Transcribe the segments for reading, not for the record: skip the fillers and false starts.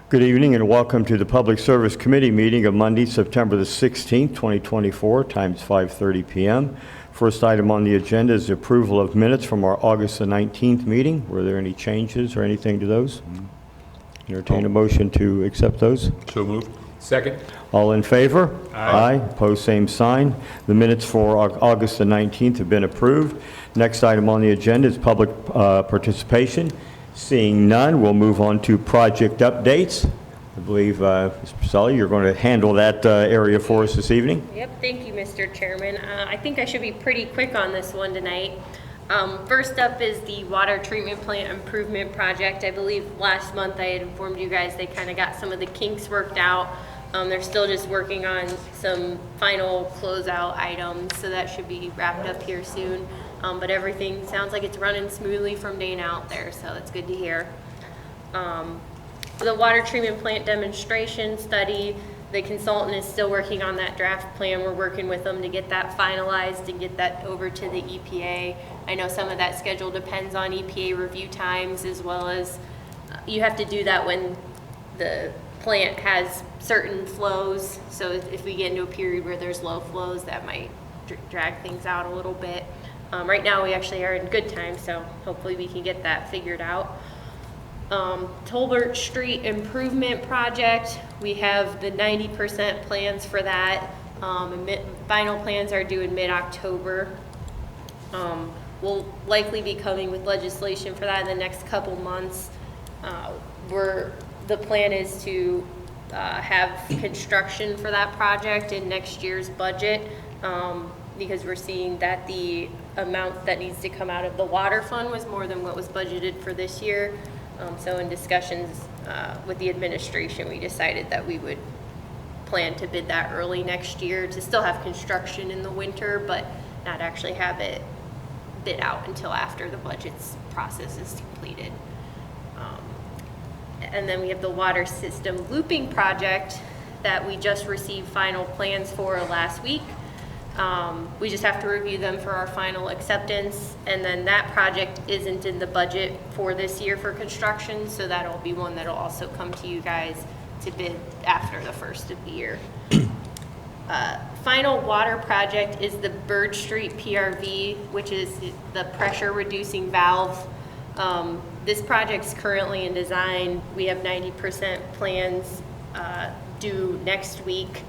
Good evening and welcome to the Public Service Committee meeting of Monday, September the 16th, 2024, times 5:30 p.m. First item on the agenda is the approval of minutes from our August the 19th meeting. Were there any changes or anything to those? Entertain a motion to accept those. So moved. Second. All in favor? Aye. Opposed, same sign. The minutes for August the 19th have been approved. Next item on the agenda is public participation. Seeing none, we'll move on to project updates. I believe, Mr. Pacelli, you're going to handle that area for us this evening. Yep, thank you, Mr. Chairman. I think I should be pretty quick on this one tonight. First up is the water treatment plant improvement project. I believe last month I had informed you guys they kind of got some of the kinks worked out. They're still just working on some final closeout items, so that should be wrapped up here soon. But everything sounds like it's running smoothly from Dana out there, so that's good to hear. The water treatment plant demonstration study, the consultant is still working on that draft plan. We're working with them to get that finalized and get that over to the EPA. I know some of that schedule depends on EPA review times, as well as you have to do that when the plant has certain flows. So if we get into a period where there's low flows, that might drag things out a little bit. Right now we actually are in good time, so hopefully we can get that figured out. Tolbert Street Improvement Project, we have the 90% plans for that. Final plans are due in mid-October. We'll likely be coming with legislation for that in the next couple months. The plan is to have construction for that project in next year's budget, because we're seeing that the amount that needs to come out of the water fund was more than what was budgeted for this year. So in discussions with the administration, we decided that we would plan to bid that early next year to still have construction in the winter, but not actually have it bid out until after the budget's process is completed. And then we have the water system looping project that we just received final plans for last week. We just have to review them for our final acceptance, and then that project isn't in the budget for this year for construction, so that'll be one that'll also come to you guys to bid after the first of the year. Final water project is the Bird Street PRV, which is the pressure reducing valve. This project's currently in design. We have 90% plans due next week.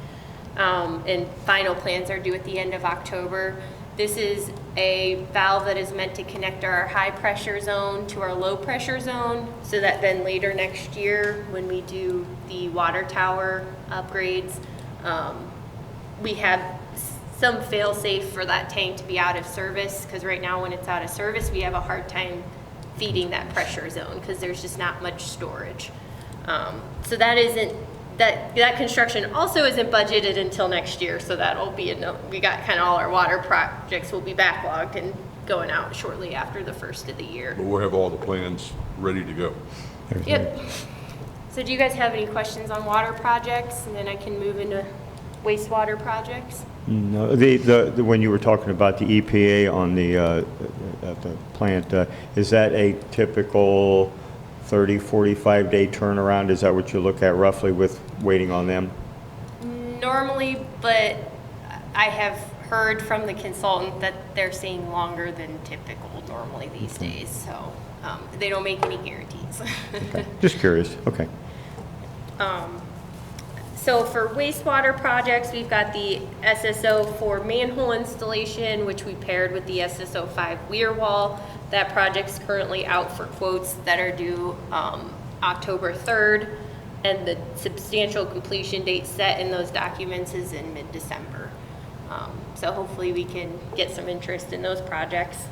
And final plans are due at the end of October. This is a valve that is meant to connect our high pressure zone to our low pressure zone, so that then later next year when we do the water tower upgrades, we have some fail safe for that tank to be out of service, because right now when it's out of service we have a hard time feeding that pressure zone because there's just not much storage. So that construction also isn't budgeted until next year, so that'll be we got kind of all our water projects will be backlogged and going out shortly after the first of the year. But we'll have all the plans ready to go. Yep. So do you guys have any questions on water projects, and then I can move into wastewater projects? No, when you were talking about the EPA on the plant, is that a typical 30, 45-day turnaround? Is that what you look at roughly with waiting on them? Normally, but I have heard from the consultant that they're seeing longer than typical normally these days, so they don't make any guarantees. Okay. Just curious. Okay. So for wastewater projects, we've got the SSO 4 manhole installation, which we paired with the SSO 5 weir wall. That project's currently out for quotes that are due October 3rd, and the substantial completion date set in those documents is in mid-December. So hopefully we can get some interest in those projects.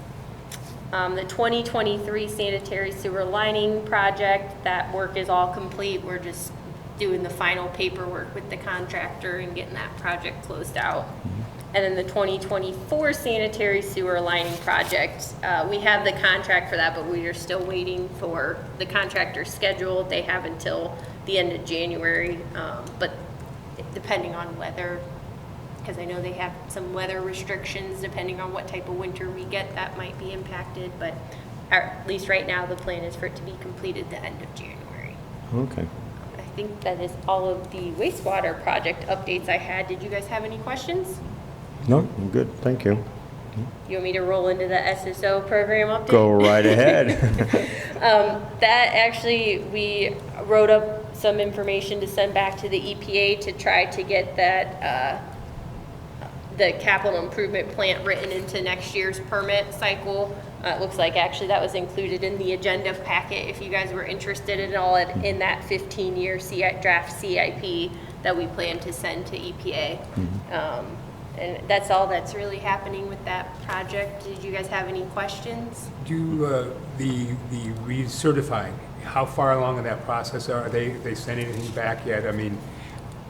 The 2023 sanitary sewer lining project, that work is all complete. We're just doing the final paperwork with the contractor and getting that project closed out. And then the 2024 sanitary sewer lining project, we have the contract for that, but we are still waiting for the contractor's schedule. They have until the end of January, but depending on weather, because I know they have some weather restrictions, depending on what type of winter we get, that might be impacted, but at least right now the plan is for it to be completed the end of January. Okay. think that is all of the wastewater project updates I had. Did you guys have any questions? No, I'm good, thank you. You want me to roll into the SSO program update? Go right ahead. That actually, we wrote up some information to send back to the EPA to try to get that, the capital improvement plan written into next year's permit cycle. It looks like actually that was included in the agenda packet if you guys were interested at all in that 15-year draft CIP that we plan to send to EPA. And that's all that's really happening with that project. Did you guys have any questions? Do the recertifying, how far along in that process are they sent anything back yet? I mean,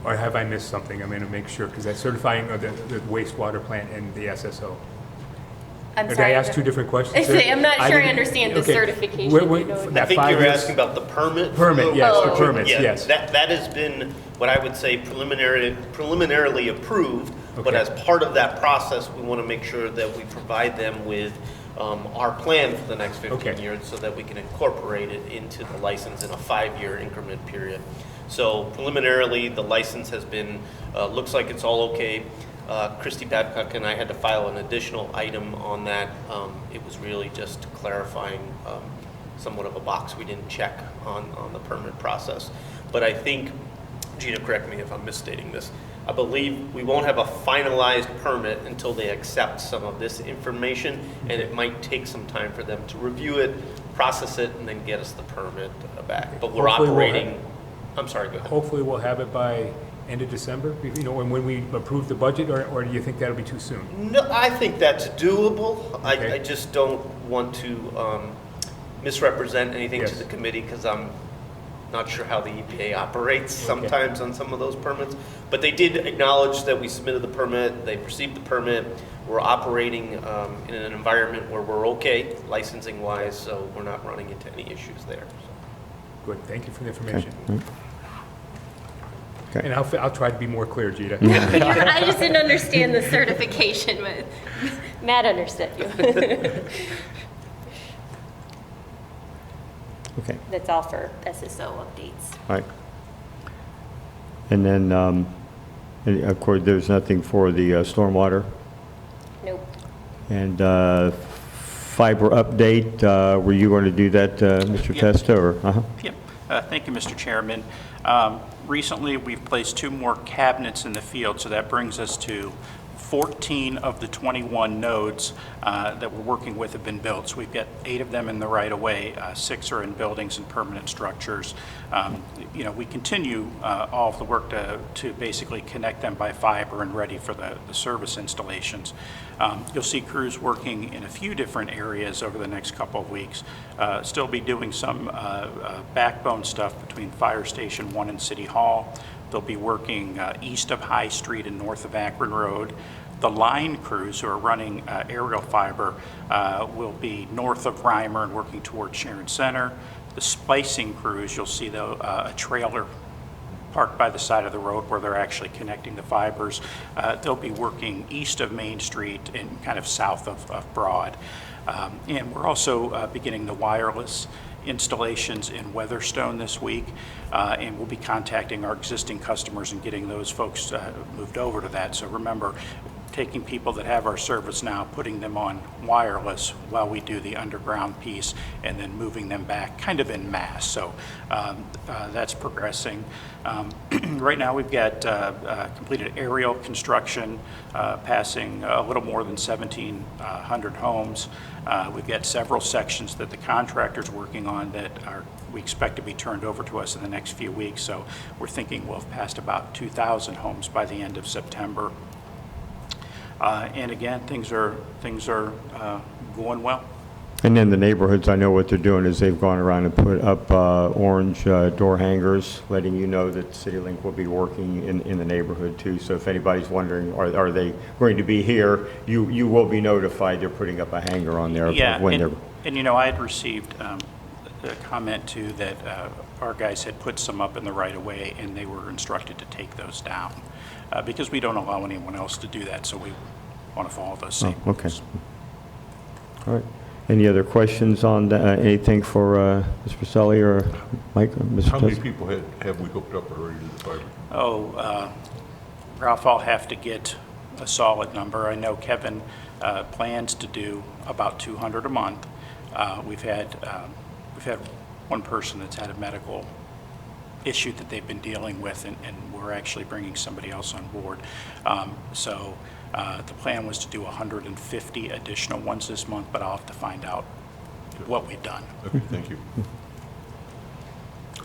or have I missed something? I'm going to make sure, because that's certifying of the wastewater plant and the SSO. I'm Did sorry. I ask two different questions? I'm not sure I didn't- understand the okay. certification. Wait, You know, that I think 5 you're years- asking about the permit? Permit, yes, the Oh. permits, Yeah, yes. That has been what I would say preliminarily approved, but Okay. as part of that process, we want to make sure that we provide them with our plan for the next 15 Okay. years so that we can incorporate it into the license in a 5-year increment period. So preliminarily, the license has been, looks like it's all okay. Christy Babcock and I had to file an additional item on that. It was really just clarifying somewhat of a box we didn't check on the permit process. But I think, Gina, correct me if I'm misstating this, I believe we won't have a finalized permit until they accept some of this information, and it might take some time for them to review it, process it, and then get us the permit back. But we're Hopefully we'll operating, I'm sorry, go ahead. Hopefully we'll have it by end of December, you know, when we approve the budget, or do you think that'll be too soon? No, I think that's doable. Okay. I just don't want to misrepresent anything to Yes. the committee because I'm not sure how the EPA operates sometimes on some of those permits. But they did acknowledge that we submitted the permit, they received the permit. We're operating in an environment where we're okay licensing wise, so we're not running into any issues there. So. Good, thank you for the Okay. information. Okay. And I'll try to be more clear, Gita. I just didn't understand the certification, but Matt understood you. Okay, That's all for SSO updates. all right. And then, and of course, there's nothing for the stormwater Nope. and fiber update. Were you going to do that, Mr. Yep. Testa, or? Yep. Thank you, Mr. Chairman. Recently, we've placed 2 more cabinets in the field, so that brings us to 14 of the 21 nodes that we're working with have been built. So we've got 8 of them in the right-of-way, 6 are in buildings and permanent structures. You know, we continue all of the work to basically connect them by fiber and ready for the service installations. You'll see crews working in a few different areas over the next couple of weeks. Still be doing some backbone stuff between Fire Station 1 and City Hall. They'll be working east of High Street and north of Akron Road. The line crews who are running aerial fiber will be north of Reimer and working towards Sharon Center. The splicing crews, you'll see a trailer parked by the side of the road where they're actually connecting the fibers. They'll be working east of Main Street and kind of south of Broad. And we're also beginning the wireless installations in Weatherstone this week, and we'll be contacting our existing customers and getting those folks moved over to that. So remember, taking people that have our service now, putting them on wireless while we do the underground piece, and then moving them back kind of en masse. So that's progressing. Right now we've got completed aerial construction passing a little more than 1,700 homes. We've got several sections that the contractor's working on that we expect to be turned over to us in the next few weeks. So we're thinking we'll have passed about 2,000 homes by the end of September. And again, things are going well. And then the neighborhoods, I know what they're doing is they've gone around and put up orange door hangers, letting you know that CityLink will be working in the neighborhood too. So if anybody's wondering, are they going to be here, you will be notified they're putting up a hanger on there. Yeah, when they're. and you know, I had received a comment too that our guys had put some up in the right of way and they were instructed to take those down because we don't allow anyone else to do that. So we want to follow those same Okay. rules. All right. Any other questions on anything for Mr. Pacelli or Mike or Mr. How many Tess? people have we hooked up already to the fiber? Ralph, I'll have to get a solid number. I know Kevin plans to do about 200 a month. We've had one person that's had a medical issue that they've been dealing with, and we're actually bringing somebody else on board. The plan was to do 150 additional ones this month, but I'll have to find out what we've done. Okay, thank you.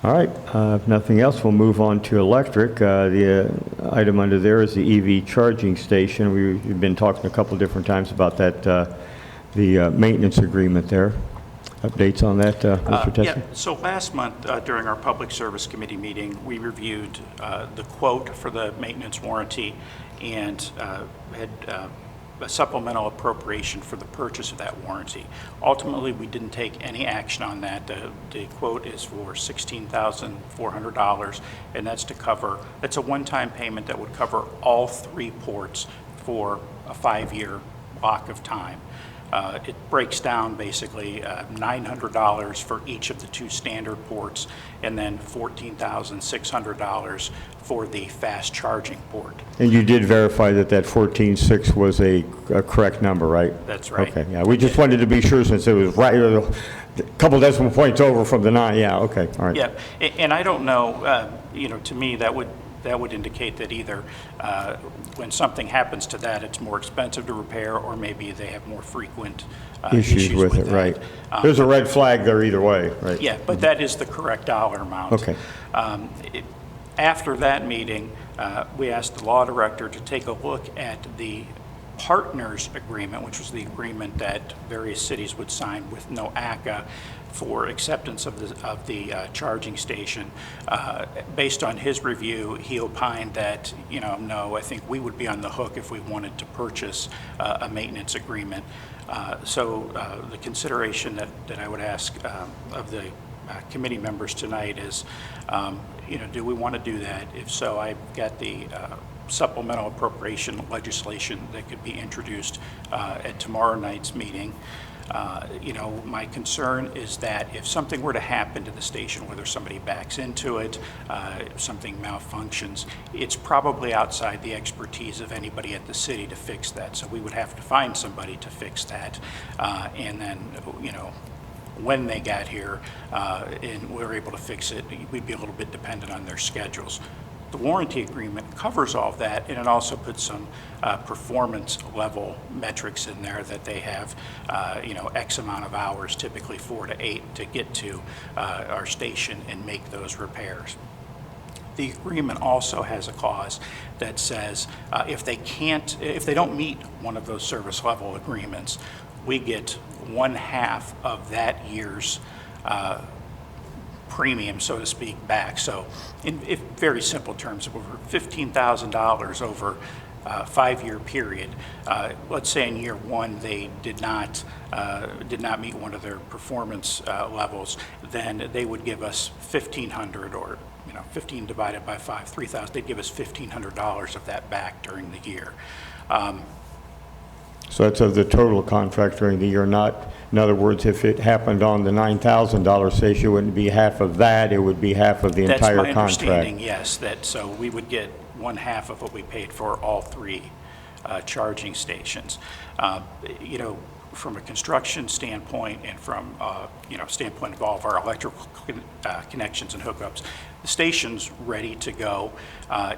All right, if nothing else, we'll move on to electric. The item under there is the EV charging station. We've been talking a couple different times about that, the maintenance agreement there. Updates on that, Mr. Tessie? Yeah, so last month during our Public Service Committee meeting, we reviewed the quote for the maintenance warranty and had a supplemental appropriation for the purchase of that warranty. Ultimately, we didn't take any action on that. The quote is for $16,400, and that's a one-time payment that would cover all 3 ports for a 5-year block of time. It breaks down basically $900 for each of the 2 standard ports, and then $14,600 for the fast charging port. And you did verify that 14.6 was a correct number, right? That's right. Okay, yeah, we just wanted to be sure since it was right, a couple decimal points over from the 9, yeah, okay, all right. Yeah, and I don't know, to me, that would indicate that either when something happens to that, it's more expensive to repair, or maybe they have more frequent Issues with it, that. right. There's a red flag there either way, right? Yeah, but that is the correct dollar amount. Okay. After that meeting, we asked the law director to take a look at the partners agreement, which was the agreement that various cities would sign with NOACA for acceptance of the charging station. Based on his review, he opined that, no, I think we would be on the hook if we wanted to purchase a maintenance agreement. The consideration that I would ask of the committee members tonight is, do we want to do that? If so, I've got the supplemental appropriation legislation that could be introduced at tomorrow night's meeting. My concern is that if something were to happen to the station, whether somebody backs into it, if something malfunctions, it's probably outside the expertise of anybody at the city to fix that. So we would have to find somebody to fix that. And then, when they got here and we were able to fix it, we'd be a little bit dependent on their schedules. The warranty agreement covers all of that, and it also puts some performance level metrics in there that they have, X amount of hours, typically 4 to 8, to get to our station and make those repairs. The agreement also has a clause that says if they don't meet one of those service level agreements, we get 1/2 of that year's premium, so to speak, back. So in very simple terms, over $15,000 over a 5-year period, let's say in year 1 they did not meet one of their performance levels, then they would give us $1,500, or 15 divided by 5, 3,000. They'd give us $1,500 of that back during the year. So that's of the total contract during the year, not, in other words, if it happened on the $9,000 station, it wouldn't be half of that, it would be half of the entire contract. That's my understanding, yes, so we would get 1/2 of what we paid for all 3 charging stations. From a construction standpoint and from standpoint of all of our electrical connections and hookups, the station's ready to go.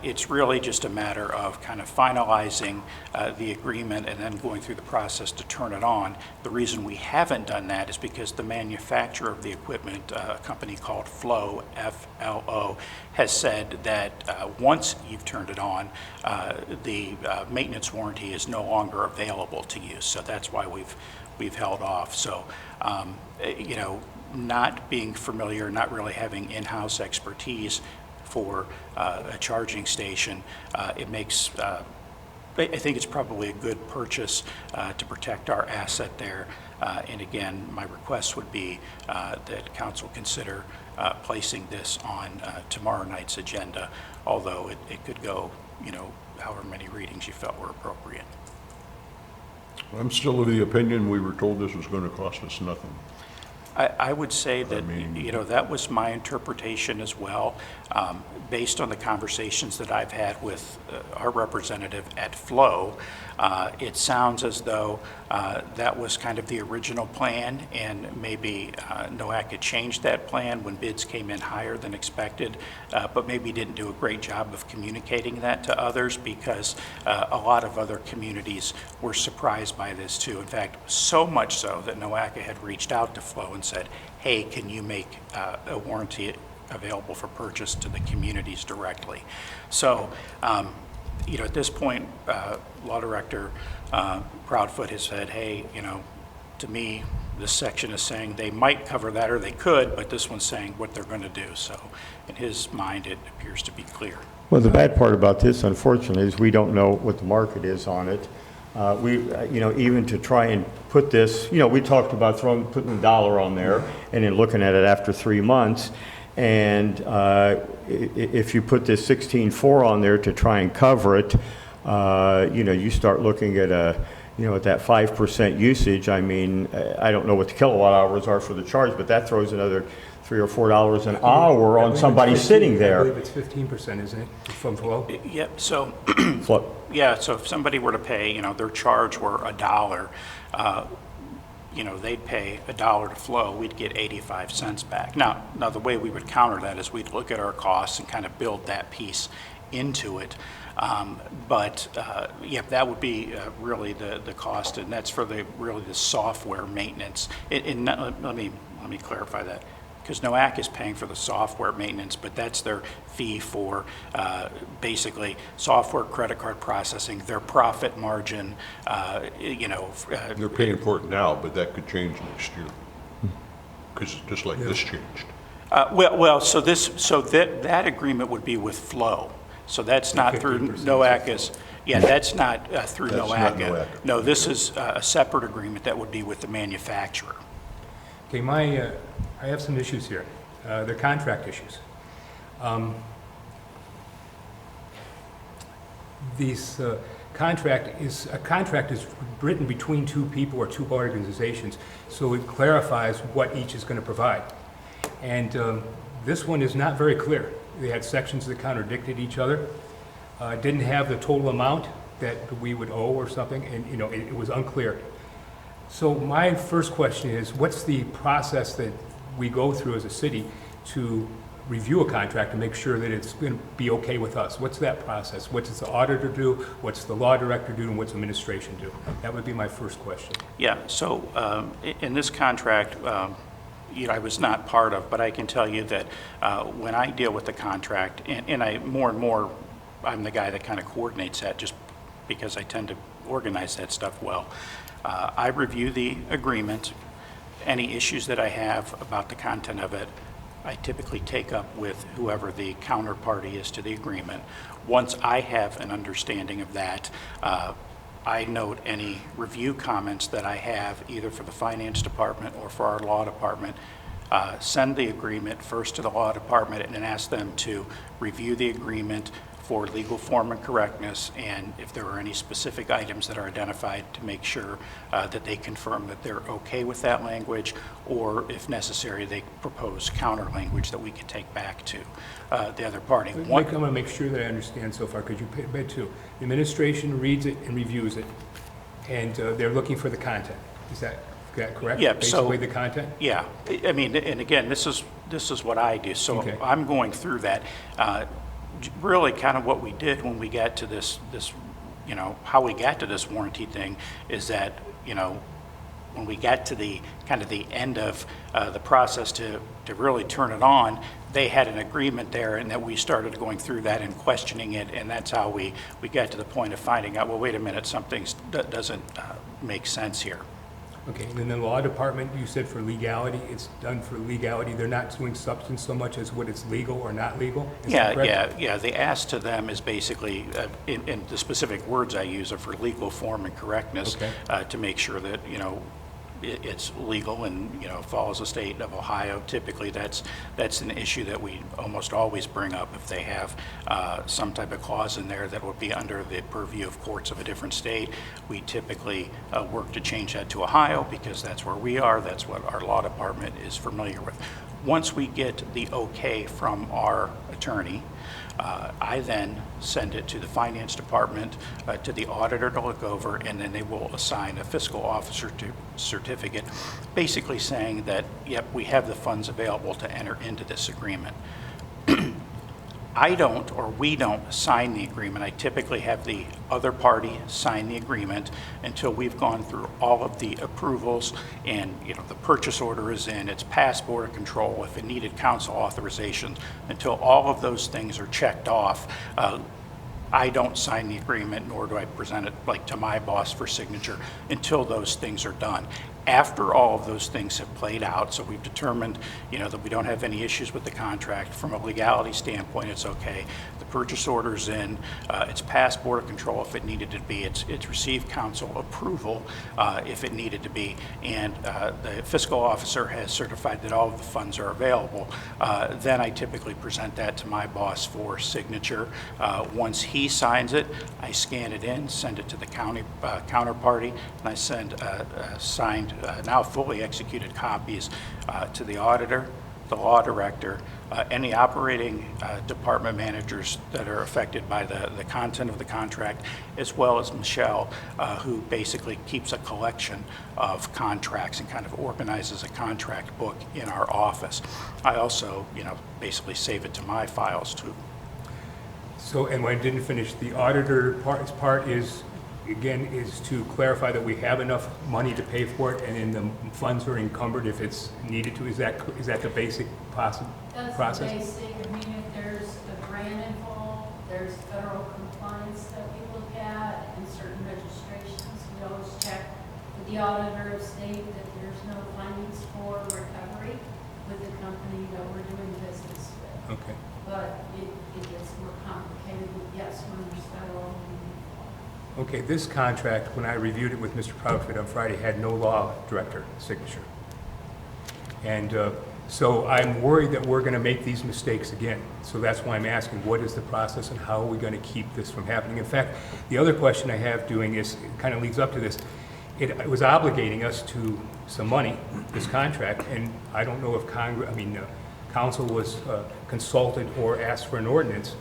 It's really just a matter of kind of finalizing the agreement and then going through the process to turn it on. The reason we haven't done that is because the manufacturer of the equipment, a company called Flow, F-L-O, has said that once you've turned it on, the maintenance warranty is no longer available to you. So that's why we've held off. So, not being familiar, not really having in-house expertise for a charging station, it makes, I think it's probably a good purchase to protect our asset there. And again, my request would be that council consider placing this on tomorrow night's agenda, although it could go, however many readings you felt were appropriate. I'm still of the opinion we were told this was going to cost us nothing. I would say that, mean- you know, that was my interpretation as well, based on the conversations that I've had with our representative at Flow. It sounds as though that was kind of the original plan, and maybe NOAC had changed that plan when bids came in higher than expected, but maybe didn't do a great job of communicating that to others, because a lot of other communities were surprised by this too. In fact, so much so that NOAC had reached out to Flow and said, hey, can you make a warranty available for purchase to the communities directly? So, you know, at this point, Law Director Proudfoot has said, hey, you know, to me, this section is saying they might cover that, or they could, but this one's saying what they're going to do. So in his mind, it appears to be clear. Well, the bad part about this, unfortunately, is we don't know what the market is on it. You know, even to try and put this, you know, we talked about putting $1 on there and then looking at it after 3 months. And if you put this 16.4 on there to try and cover it, you know, you start looking at you know, at that 5% usage. I mean, I don't know what the kilowatt hours are for the charge, but that throws another $3 or $4 an hour on somebody sitting I there. believe it's 15%, isn't it, from Flow? Yep, so Flo- yeah, so if somebody were to pay, you know, their charge were $1, you know, they'd pay $1 to Flow, we'd get 85 cents back. Now, the way we would counter that is we'd look at our costs and kind of build that piece into it. Yeah, that would be really the cost, and that's for really the software maintenance. Let me clarify that, because NOAC is paying for the software maintenance, but that's their fee for basically software, credit card processing, their profit margin, you know. They're paying for it now, but that could change next year. Because just like this changed. So that agreement would be with Flow. So that's not through 15% NOAC. Yeah, that's not through That's not NOAC. NOAC. No, this is a separate agreement that would be with the manufacturer. Okay, I have some issues here. They're contract issues. A contract is written between two people or two organizations, so it clarifies what each is going to provide. And this one is not very clear. They had sections that contradicted each other. Didn't have the total amount that we would owe or something, and you know, it was unclear. So my first question is, what's the process that we go through as a city to review a contract to make sure that it's going to be okay with us? What's that process? What does the auditor do? What's the law director do? And what's administration do? That would be my first question. Yeah, so in this contract, you know, I was not part of, but I can tell you that when I deal with the contract, and I more and more, I'm the guy that kind of coordinates that just because I tend to organize that stuff well. I review the agreement. Any issues that I have about the content of it, I typically take up with whoever the counterparty is to the agreement. Once I have an understanding of that, I note any review comments that I have either for the finance department or for our law department, send the agreement first to the law department and ask them to review the agreement for legal form and correctness, and if there are any specific items that are identified, to make sure that they confirm that they're okay with that language, or if necessary, they propose counter language that we can take back to the other party. Mike, I'm going to make sure that I understand so far, because you read two. The administration reads it and reviews it, and they're looking for the content. Is that correct? Yeah, basically the content? Yeah, I mean, and again, this is what I do, so Okay. I'm going through that. Really kind of what we did when we got to this, you know, how we got to this warranty thing is that, you know, when we got to the kind of the end of the process to really turn it on, they had an agreement there, and that we started going through that and questioning it, and that's how we got to the point of finding out, well, wait a minute, something doesn't make sense here. Okay, and then the law department, you said for legality, it's done for legality. They're not doing substance so much as what is legal or not legal? Is that correct? Yeah. The ask to them is basically, in the specific words I use are for legal form and correctness, Okay. to make sure that, you know, it's legal and, follows the state of Ohio. Typically, that's an issue that we almost always bring up if they have some type of clause in there that would be under the purview of courts of a different state. We typically work to change that to Ohio because that's where we are. That's what our law department is familiar with. Once we get the okay from our attorney, I then send it to the finance department, to the auditor to look over, and then they will assign a fiscal officer certificate, basically saying that, yep, we have the funds available to enter into this agreement. I don't, or we don't, sign the agreement. I typically have the other party sign the agreement until we've gone through all of the approvals and, the purchase order is in, it's past Board of Control, if it needed council authorization, until all of those things are checked off. I don't sign the agreement, nor do I present it to my boss for signature until those things are done. After all of those things have played out, so we've determined, that we don't have any issues with the contract. From a legality standpoint, it's okay. The purchase order's in, it's past Board of Control if it needed to be. It's received council approval if it needed to be, and the fiscal officer has certified that all of the funds are available. Then I typically present that to my boss for signature. Once he signs it, I scan it in, send it to the county counterparty, and I send signed, now fully executed copies to the auditor, the law director, any operating department managers that are affected by the content of the contract, as well as Michelle, who basically keeps a collection of contracts and kind of organizes a contract book in our office. I also, basically save it to my files too. So, and when I didn't finish, the auditor part is, again, is to clarify that we have enough money to pay for it, and then the funds are encumbered if it's needed to. Is that the basic process? That's the basic. If there's a grant involved, there's federal compliance that we look at, and certain registrations. We always check with the auditor of state that there's no findings for recovery with the company that we're doing business with. Okay. But it gets more complicated. Yes, when there's federal. Okay, this contract, when I reviewed it with Mr. Proudfoot on Friday, had no law director signature. And so I'm worried that we're going to make these mistakes again. So that's why I'm asking, what is the process and how are we going to keep this from happening? In fact, the other question I have doing is, it kind of leads up to this. It was obligating us to some money, this contract, and I don't know if council was consulted or asked for an ordinance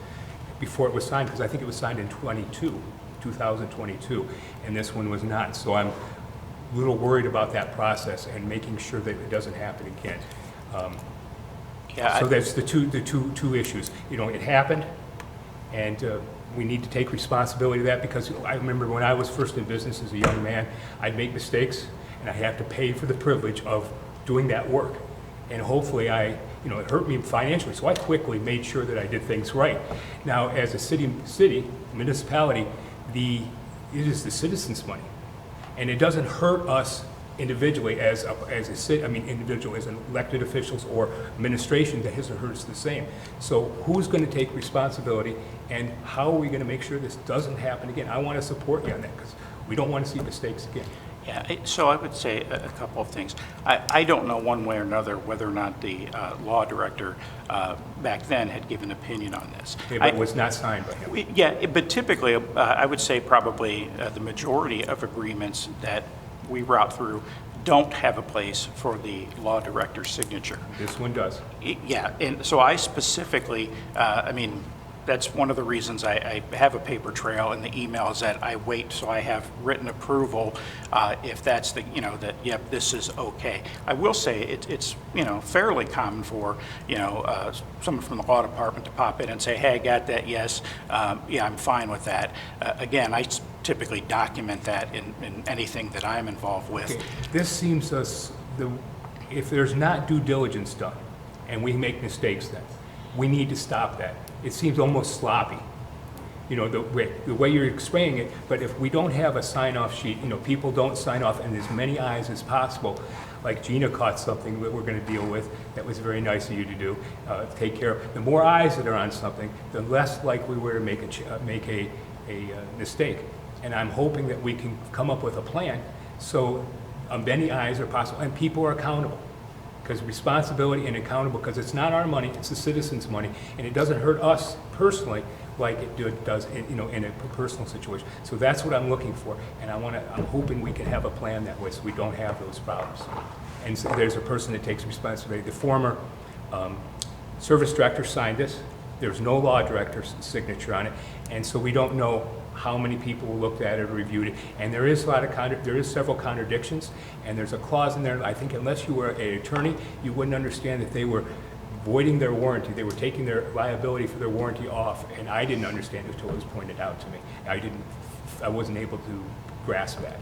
before it was signed, because I think it was signed in 2022, and this one was not. So I'm a little worried about that process and making sure that it doesn't happen again. So that's the two issues. It happened, and we need to take responsibility of that, because I remember when I was first in business as a young man, I'd make mistakes, and I have to pay for the privilege of doing that work. And hopefully it hurt me financially, so I quickly made sure that I did things right. Now, as a municipality, it is the citizens' money, and it doesn't hurt us individually as a city. Individual as elected officials or administration, that hasn't hurt us the same. So who's going to take responsibility, and how are we going to make sure this doesn't happen again? I want to support you on that, because we don't want to see mistakes again. Yeah, so I would say a couple of things. I don't know one way or another whether or not the law director back then had given an opinion on this. Okay, but it was not signed by him. Yeah, but typically, I would say probably the majority of agreements that we route through don't have a place for the law director's signature. This one does. Yeah, and so I specifically, that's one of the reasons I have a paper trail in the emails, that I wait so I have written approval if that's that, yep, this is okay. I will say it's fairly common for, someone from the law department to pop in and say, hey, I got that, yes, yeah, I'm fine with that. Again, I typically document that in anything that I'm involved with. Okay. This seems if there's not due diligence done, and we make mistakes then, we need to stop that. It seems almost sloppy, the way you're explaining it. But if we don't have a sign-off sheet, people don't sign off, and as many eyes as possible, like Gina caught something that we're going to deal with, that was very nice of you to do, take care of. The more eyes that are on something, the less likely we're to make a mistake. And I'm hoping that we can come up with a plan so many eyes are possible, and people are accountable. Because responsibility and accountable, because it's not our money, it's the citizens' money, and it doesn't hurt us personally like it does in a personal situation. So that's what I'm looking for, and I'm hoping we can have a plan that way so we don't have those problems. And so there's a person that takes responsibility. The former service director signed this. There's no law director's signature on it, and so we don't know how many people looked at it or reviewed it. And there is several contradictions, and there's a clause in there, I think unless you were an attorney, you wouldn't understand that they were voiding their warranty. They were taking their liability for their warranty off, and I didn't understand it until it was pointed out to me. I wasn't able to grasp that.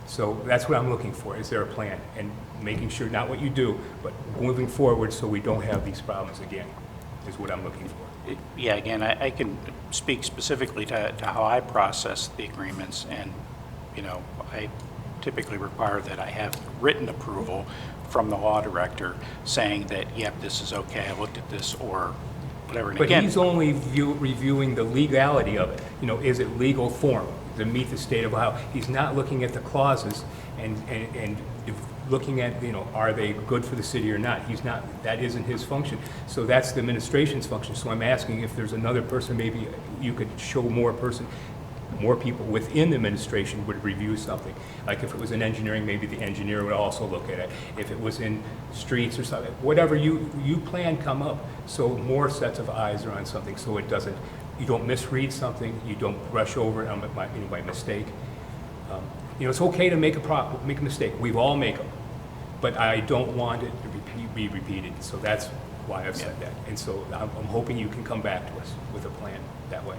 So that's what I'm looking for. Is there a plan? And making sure, not what you do, but moving forward so we don't have these problems again, is what I'm looking for. Yeah, again, I can speak specifically to how I process the agreements, and, I typically require that I have written approval from the law director saying that, yep, this is okay, I looked at this, or whatever. And But again, he's only reviewing the legality of it. Is it legal form to meet the state of Ohio? He's not looking at the clauses and looking at, are they good for the city or not? He's not, that isn't his function. So that's the administration's function. So I'm asking if there's another person, maybe you could show more people within the administration would review something. Like if it was in engineering, maybe the engineer would also look at it. If it was in streets or something, whatever you plan come up, so more sets of eyes are on something, so it doesn't, you don't misread something, you don't brush over it by mistake. It's okay to make a mistake. We've all make them, but I don't want it to be repeated. So that's why I've said that. And so I'm hoping you can come back to us with a plan that way.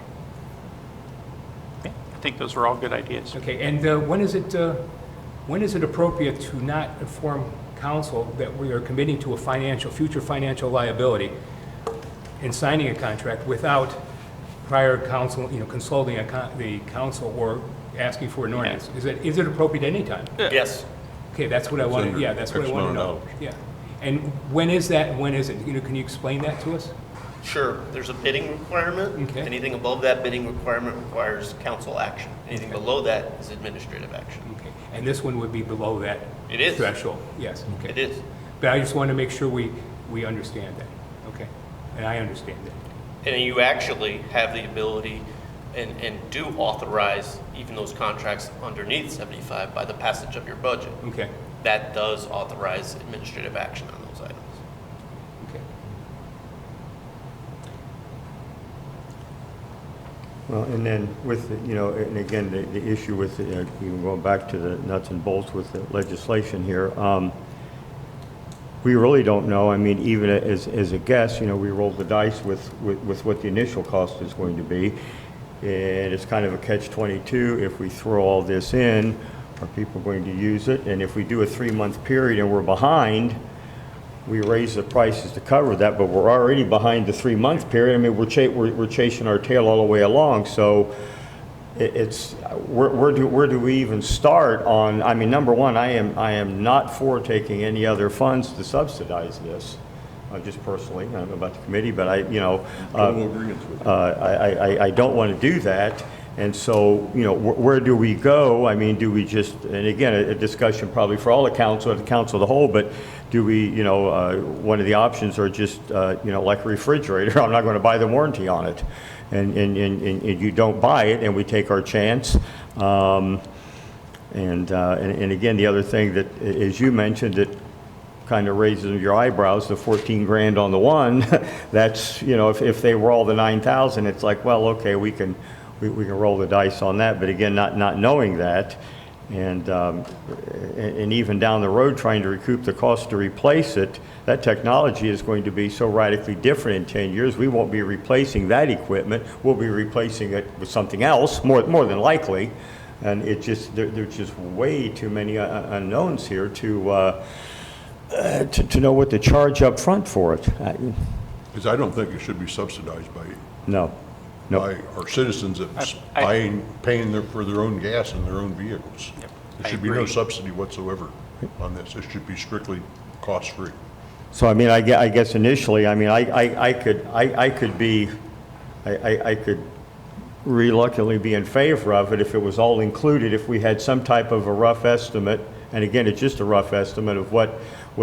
I think those are all good ideas. Okay. And when is it appropriate to not inform council that we are committing to a future financial liability in signing a contract without prior council, consulting the council or asking for an ordinance? Is it appropriate at any time? Yes. Okay, that's what I wanted. under Yeah, that's what I X want to amount know. of dollars. Yeah. And when is that and when is it? Can you explain that to us? Sure, there's a bidding requirement. Okay. Anything above that bidding requirement requires council action. Anything Okay. below that is administrative action. Okay. And this one would be below that It is. threshold? Yes. Okay. It is. But I just want to make sure we understand that. Okay. And I understand that. And you actually have the ability and do authorize even those contracts underneath 75 by the passage of your budget. Okay. That does authorize administrative action on those items. Okay. Well, and then with, and again, the issue with, even going back to the nuts and bolts with the legislation here, we really don't know. I mean, even as a guess, we rolled the dice with what the initial cost is going to be. And it's kind of a catch-22. If we throw all this in, are people going to use it? And if we do a 3-month period and we're behind, we raise the prices to cover that, but we're already behind the 3-month period. I mean, we're chasing our tail all the way along. So it's where do we even start on? I mean, number one, I am not for taking any other funds to subsidize this. Just personally, I don't know about the committee, but I don't want to do that. And so, where do we go? I mean, do we just, and again, a discussion probably for all the council of the whole, but do we, one of the options are just, like a refrigerator, I'm not going to buy the warranty on it. And you don't buy it, and we take our chance. And again, the other thing that, as you mentioned, that kind of raises your eyebrows, the 14 grand on the one, that's, if they were all the 9,000, it's like, well, okay, we can roll the dice on that. But again, not knowing that, and even down the road trying to recoup the cost to replace it, that technology is going to be so radically different in 10 years. We won't be replacing that equipment. We'll be replacing it with something else, more than likely. And there's just way too many unknowns here to know what to charge up front for it. Because I don't think it should be subsidized No. by our citizens that's paying for their own gas and their own vehicles. Yep, There I should be no agree. subsidy whatsoever on this. It should be strictly cost-free. So, I mean, I guess initially, I mean, I could reluctantly be in favor of it if it was all included, if we had some type of a rough estimate And again, it's just a rough estimate of what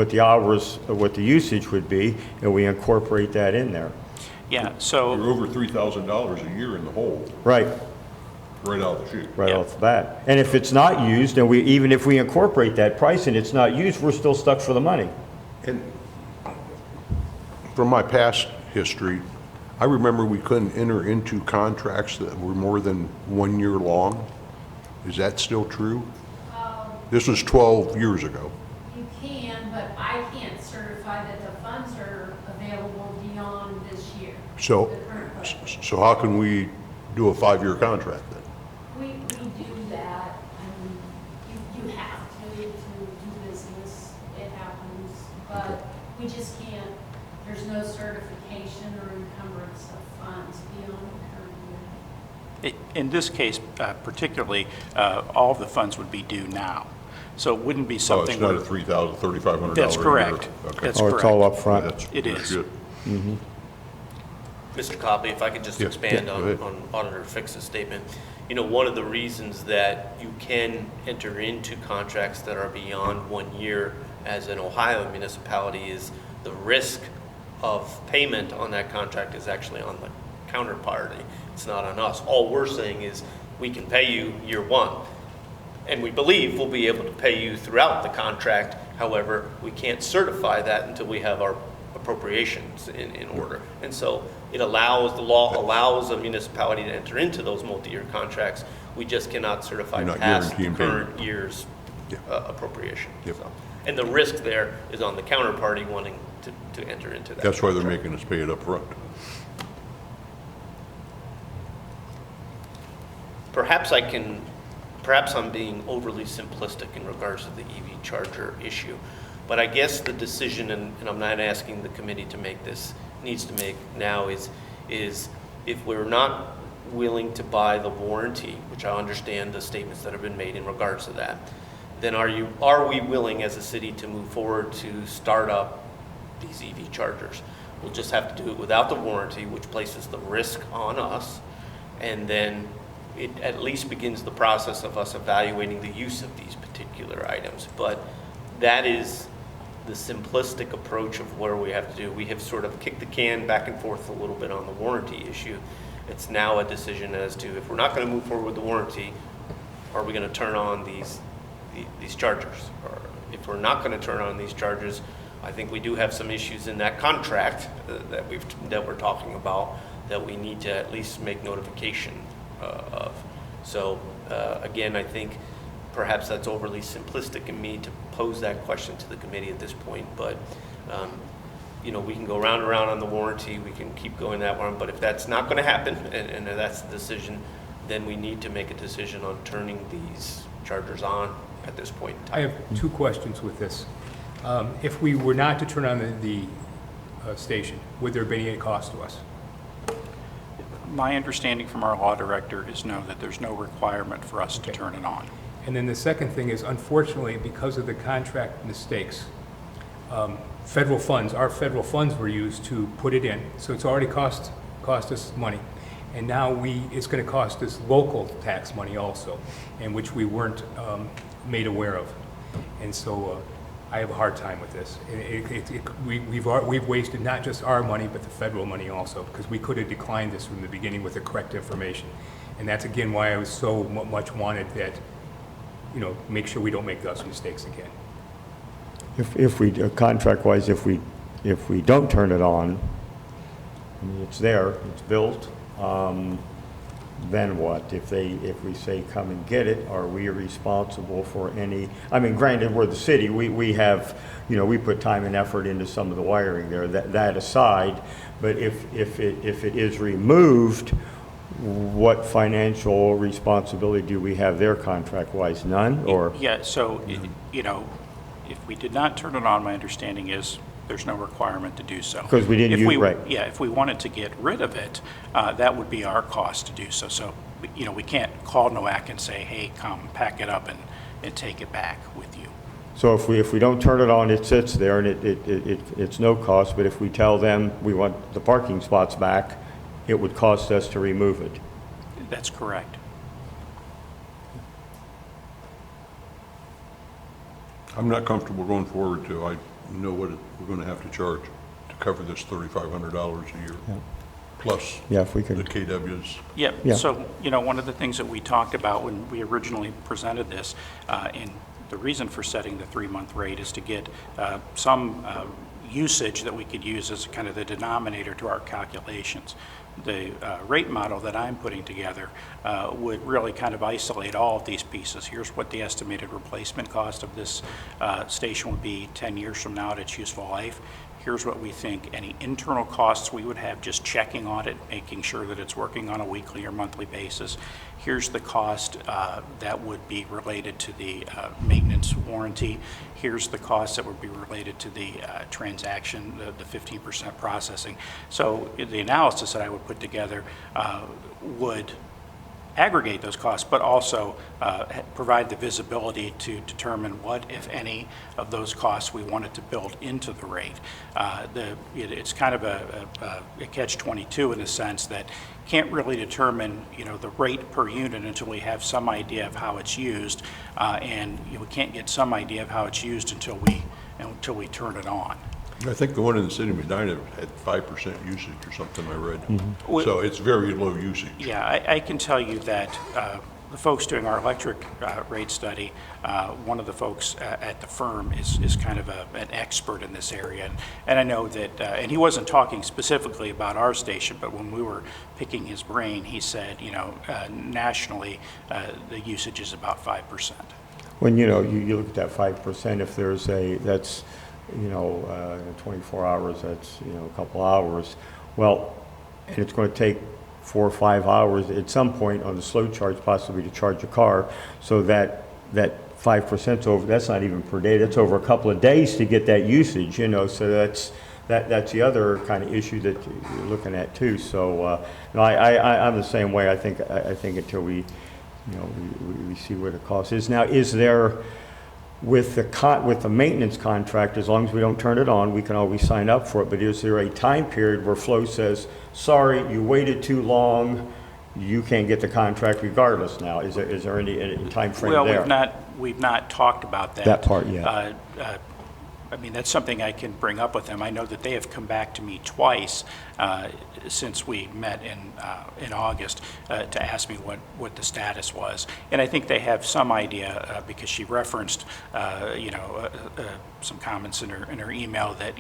the hours, what the usage would be, and we incorporate that in there. Yeah, so. You're over $3,000 a year in the hole, Right, right out of the chute. right Yeah. off the bat. And if it's not used, and even if we incorporate that price and it's not used, we're still stuck for the money. And from my past history, I remember we couldn't enter into contracts that were more than 1 year long. Is that still true? This was 12 years ago. You can, but I can't certify that the funds are available beyond this year. So, The current budget. so how can we do a 5-year contract then? We do that, and you have to do business, it happens, but we just can't, there's no certification or encumbrance of funds beyond the current year. In this case particularly, all of the funds would be due now. So it wouldn't be So something. it's not a where- $3,000, $3,500 That's a year? correct. Okay. That's Oh, it's all up front. That's It very is. good. Mr. Copley, if I could just Yeah, expand yeah, go on, ahead. on Auditor Fix's statement. You know, one of the reasons that you can enter into contracts that are beyond 1 year as an Ohio municipality is the risk of payment on that contract is actually on the counterparty. It's not on us. All we're saying is we can pay you year one. And we believe we'll be able to pay you throughout the contract. However, we can't certify that until we have our appropriations in order. And so it allows, the law allows a municipality to enter into those multi-year contracts. We just cannot certify You're not past the guaranteeing payment. current year's Yeah. appropriation. Yep. So, and the risk there is on the counterparty wanting to enter into that. That's why they're contract. making us pay it up front. Perhaps I'm being overly simplistic in regards to the EV charger issue, but I guess the decision, and I'm not asking the committee to make this, needs to make now is if we're not willing to buy the warranty, which I understand the statements that have been made in regards to that, then are we willing as a city to move forward to start up these EV chargers? We'll just have to do it without the warranty, which places the risk on us, and then it at least begins the process of us evaluating the use of these particular items. But that is the simplistic approach of where we have to do. We have sort of kicked the can back and forth a little bit on the warranty issue. It's now a decision as to if we're not going to move forward with the warranty, are we going to turn on these chargers? Or if we're not going to turn on these chargers, I think we do have some issues in that contract that we're talking about that we need to at least make notification of. So again, I think perhaps that's overly simplistic in me to pose that question to the committee at this point, but you know, we can go round and round on the warranty, we can keep going that one, but if that's not going to happen, and that's the decision, then we need to make a decision on turning these chargers on at this point in time. I have two questions with this. If we were not to turn on the station, would there be any cost to us? My understanding from our law director is no, that there's no requirement for us to turn it on. And then the second thing is, unfortunately, because of the contract mistakes, our federal funds were used to put it in, so it's already cost us money. And now it's going to cost us local tax money also, and which we weren't made aware of. And so I have a hard time with this. We've wasted not just our money, but the federal money also, because we could have declined this from the beginning with the correct information. And that's again why I was so much wanted that, you know, make sure we don't make those mistakes again. If we, contract-wise, if we don't turn it on, I mean, it's there, it's built, then what? If we say come and get it, are we responsible for any, I mean, granted, we're the city, we have, you know, we put time and effort into some of the wiring there, that aside, but if it is removed, what financial responsibility do we have there contract-wise? None, or? Yeah, so, you know, if we did not turn it on, my understanding is there's no requirement to do so. Because we didn't use, right. Yeah, if we wanted to get rid of it, that would be our cost to do so. So, you know, we can't call NOAC and say, hey, come pack it up and take it back with you. So if we don't turn it on, it sits there and it's no cost, but if we tell them we want the parking spots back, it would cost us to remove it. That's correct. I'm not comfortable going forward till I know what we're going to have to charge to cover this $3,500 a year, plus Yeah, if we the could, KW's. Yeah, Yeah. so, one of the things that we talked about when we originally presented this, and the reason for setting the 3-month rate is to get some usage that we could use as kind of the denominator to our calculations. The rate model that I'm putting together would really kind of isolate all of these pieces. Here's what the estimated replacement cost of this station would be 10 years from now at its useful life. Here's what we think any internal costs we would have just checking on it, making sure that it's working on a weekly or monthly basis. Here's the cost that would be related to the maintenance warranty. Here's the cost that would be related to the transaction, the 15% processing. So the analysis that I would put together would aggregate those costs, but also provide the visibility to determine what, if any, of those costs we wanted to build into the rate. It's kind of a catch-22 in the sense that can't really determine, the rate per unit until we have some idea of how it's used, and we can't get some idea of how it's used until we turn it on. I think the one in the city of Medina had 5% usage or something I read. Mm-hmm. So it's very low usage. Yeah, I can tell you that the folks doing our electric rate study, one of the folks at the firm is kind of an expert in this area. And I know that, and he wasn't talking specifically about our station, but when we were picking his brain, he said, nationally, the usage is about 5%. when, you look at that 5%, if there's that's, 24 hours, that's, a couple hours. Well, and it's going to take 4 or 5 hours at some point on the slow charge possibly to charge a car. So that 5% over, that's not even per day, that's over a couple of days to get that usage, so that's the other kind of issue that you're looking at too. So, I'm the same way. I think until we see where the cost is. Now, is there, with the maintenance contract, as long as we don't turn it on, we can always sign up for it, but is there a time period where Flo says, sorry, you waited too long, you can't get the contract regardless now? Is there any time frame there? Well, we've not talked about that. That part yet. That's something I can bring up with them. I know that they have come back to me twice since we met in August to ask me what the status was. And I think they have some idea because she referenced, some comments in her email that,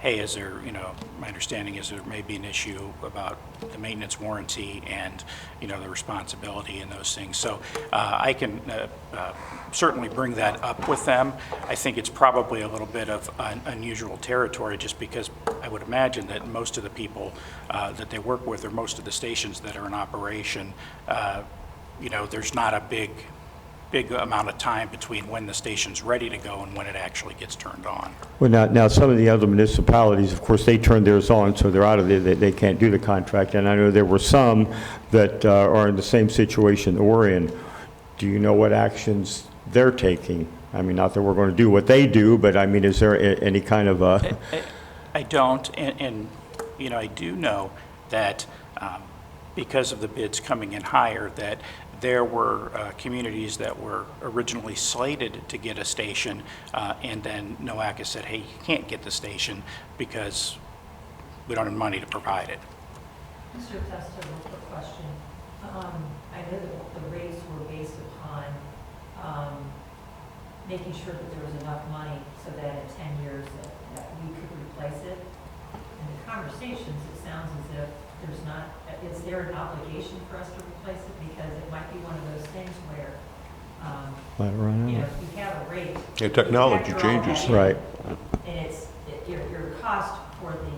hey, is there, my understanding is there may be an issue about the maintenance warranty and, the responsibility and those things. So I can certainly bring that up with them. I think it's probably a little bit of unusual territory just because I would imagine that most of the people that they work with or most of the stations that are in operation, there's not a big amount of time between when the station's ready to go and when it actually gets turned on. Well, now some of the other municipalities, of course, they turn theirs on, so they're out of there. They can't do the contract. And I know there were some that are in the same situation that we're in. Do you know what actions they're taking? I mean, not that we're going to do what they do, but I mean, is there any kind of a... I don't, and I do know that because of the bids coming in higher, that there were communities that were originally slated to get a station, and then NOACA said, hey, you can't get the station because we don't have money to provide it. Mr. Testa, one quick question. I know that the rates were based upon making sure that there was enough money so that in 10 years that we could replace it. In the conversations, it sounds as if there's not, is there an obligation for us to replace it? Because it might be one of those things where, if you have a rate. Yeah, technology you factor all changes. that in, Right. And your cost for the,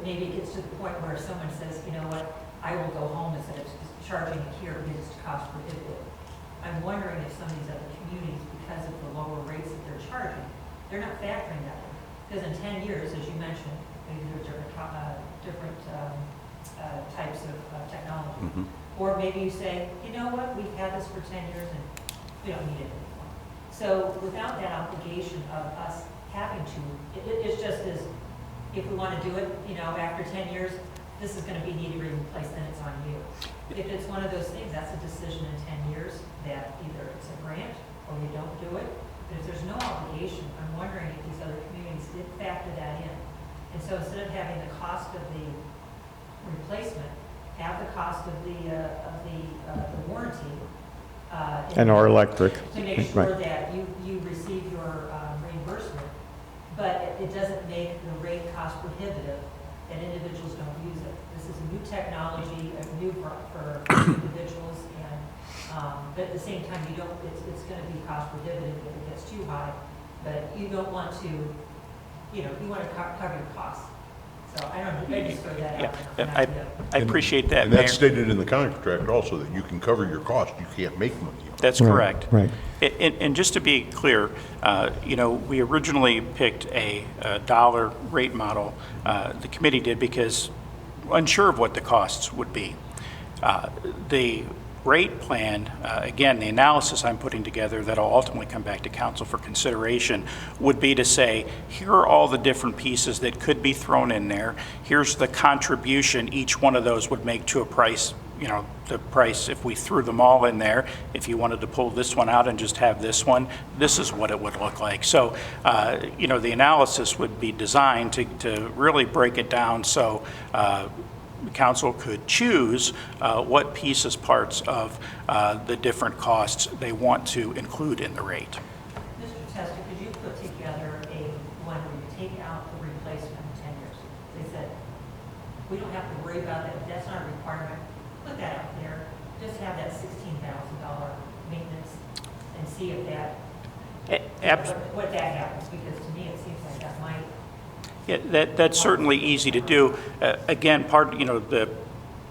maybe it gets to the point where someone says, you know what, I will go home instead of charging it here because it's cost prohibitive. I'm wondering if some of these other communities, because of the lower rates that they're charging, they're not factoring that in. Because in 10 years, as you mentioned, maybe there are different types of technology. Mhm. Or maybe you say, you know what, we've had this for 10 years and we don't need it anymore. So without that obligation of us having to, it's just as, if we want to do it, after 10 years, this is going to be needed to be replaced, then it's on you. If it's one of those things, that's a decision in 10 years that either it's a grant or you don't do it. But if there's no obligation, I'm wondering if these other communities did factor that in. And so instead of having the cost of the replacement, have the cost of the warranty. And our electric. To make sure that you receive your reimbursement, but it doesn't make the rate cost prohibitive that individuals don't use it. This is a new technology, new for individuals, and but at the same time, you don't. It's going to be cost prohibitive if it gets too high. But you don't want to, you want to cover your costs. So I don't know. I just throw that out. Yeah, I appreciate that, And Mayor. that's stated in the contract also, that you can cover your cost, you can't make money on it. That's correct. Right. And just to be clear, we originally picked a dollar rate model, the committee did, because unsure of what the costs would be. The rate plan, again, the analysis I'm putting together that'll ultimately come back to council for consideration would be to say, here are all the different pieces that could be thrown in there. Here's the contribution each one of those would make to a price, the price if we threw them all in there. If you wanted to pull this one out and just have this one, this is what it would look like. So, the analysis would be designed to really break it down so council could choose what pieces, parts of the different costs they want to include in the rate. Mr. Tester, could you put together one where you take out the replacement in 10 years? They said, we don't have to worry about that, that's not a requirement. Put that out there, just have that $16,000 maintenance and see if that, what that happens, because to me, it seems like that might. Yeah, that's certainly easy to do. Again,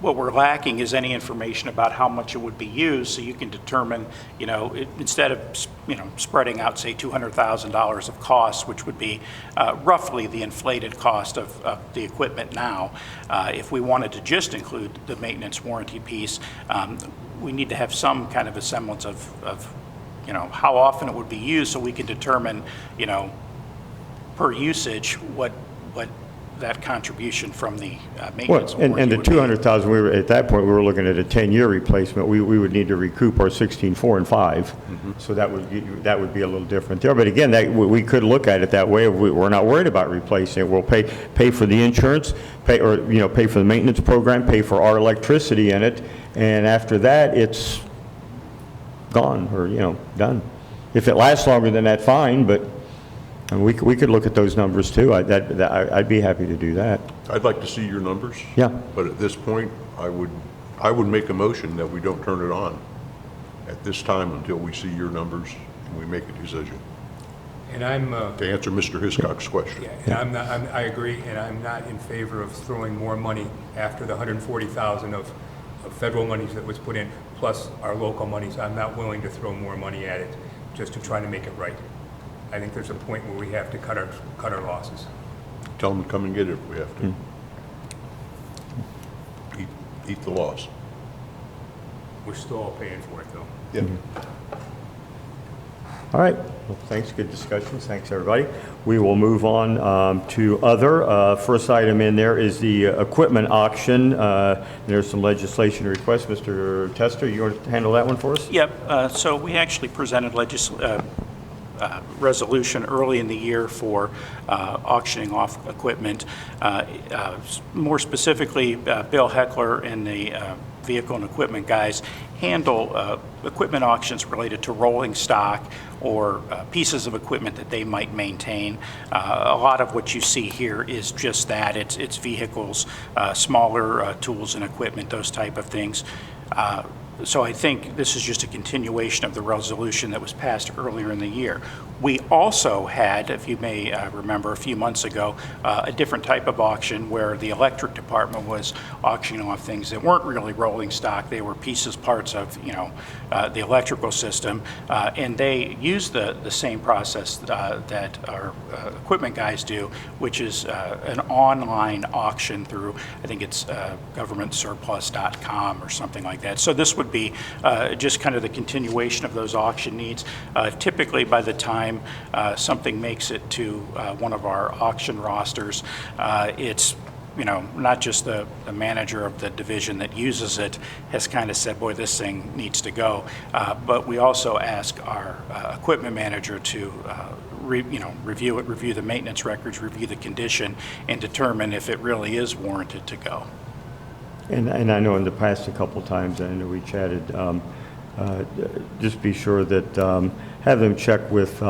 what we're lacking is any information about how much it would be used, so you can determine, instead of, spreading out, say, $200,000 of costs, which would be roughly the inflated cost of the equipment now. If we wanted to just include the maintenance warranty piece, we need to have some kind of a semblance of how often it would be used, so we can determine, per usage, what that contribution from the maintenance Well, and the warranty would be. $200,000, at that point, we were looking at a 10-year replacement. We would need to recoup our 16.4 and 5. So that would be a little different there. But again, we could look at it that way. We're not worried about replacing it. We'll pay for the insurance, pay for the maintenance program, pay for our electricity in it, and after that, it's gone or done. If it lasts longer than that, fine. But and we could look at those numbers too. I'd be happy to do that. I'd like to see your numbers. Yeah. But at this point, I would make a motion that we don't turn it on at this time until we see your numbers and we make a decision. And I'm, To answer Mr. Hiscock's question. yeah, and I agree, and I'm not in favor of throwing more money after the $140,000 of federal monies that was put in, plus our local monies. I'm not willing to throw more money at it just to try to make it right. I think there's a point where we have to cut our losses. Tell them to come and get it if we have to. Eat the loss. We're still all paying for it, though. Yeah. All right. Well, thanks. Good discussions. Thanks, everybody. We will move on to other. First item in there is the equipment auction. There's some legislation requests. Mr. Tester, you want to handle that one for us? Yep. So we actually presented resolution early in the year for auctioning off equipment. More specifically, Bill Heckler and the vehicle and equipment guys handle equipment auctions related to rolling stock or pieces of equipment that they might maintain. A lot of what you see here is just that. It's vehicles, smaller tools and equipment, those type of things. So I think this is just a continuation of the resolution that was passed earlier in the year. We also had, if you may remember, a few months ago, a different type of auction where the electric department was auctioning off things that weren't really rolling stock. They were pieces, parts of, the electrical system, and they used the same process that our equipment guys do, which is an online auction through, I think it's governmentsurplus.com or something like that. So this would be just kind of the continuation of those auction needs. Typically, by the time something makes it to one of our auction rosters, it's not just the manager of the division that uses it has kind of said, boy, this thing needs to go. But we also ask our equipment manager to review it, review the maintenance records, review the condition, and determine if it really is warranted to go. And I know in the past a couple times, I know we chatted, just be sure that, have them check with,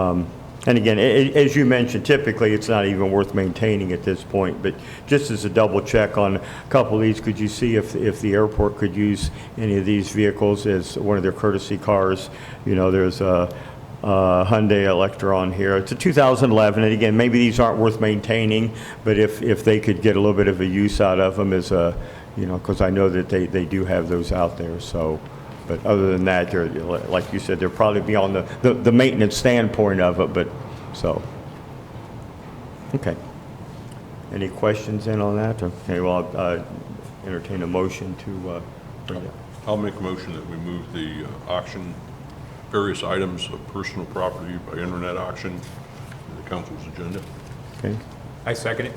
and again, as you mentioned, typically it's not even worth maintaining at this point, but just as a double check on a couple of these, could you see if the airport could use any of these vehicles as one of their courtesy cars? There's a Hyundai Electra on here. It's a 2011, and again, maybe these aren't worth maintaining, but if they could get a little bit of a use out of them as a, because I know that they do have those out there, so. But other than that, they're, like you said, they're probably beyond the maintenance standpoint of it, but, so. Okay. Any questions in on that? Okay, well, I'll entertain a motion to bring it. I'll make a motion that we move the auction, various items of personal property by internet auction to the council's agenda. Okay. I second it.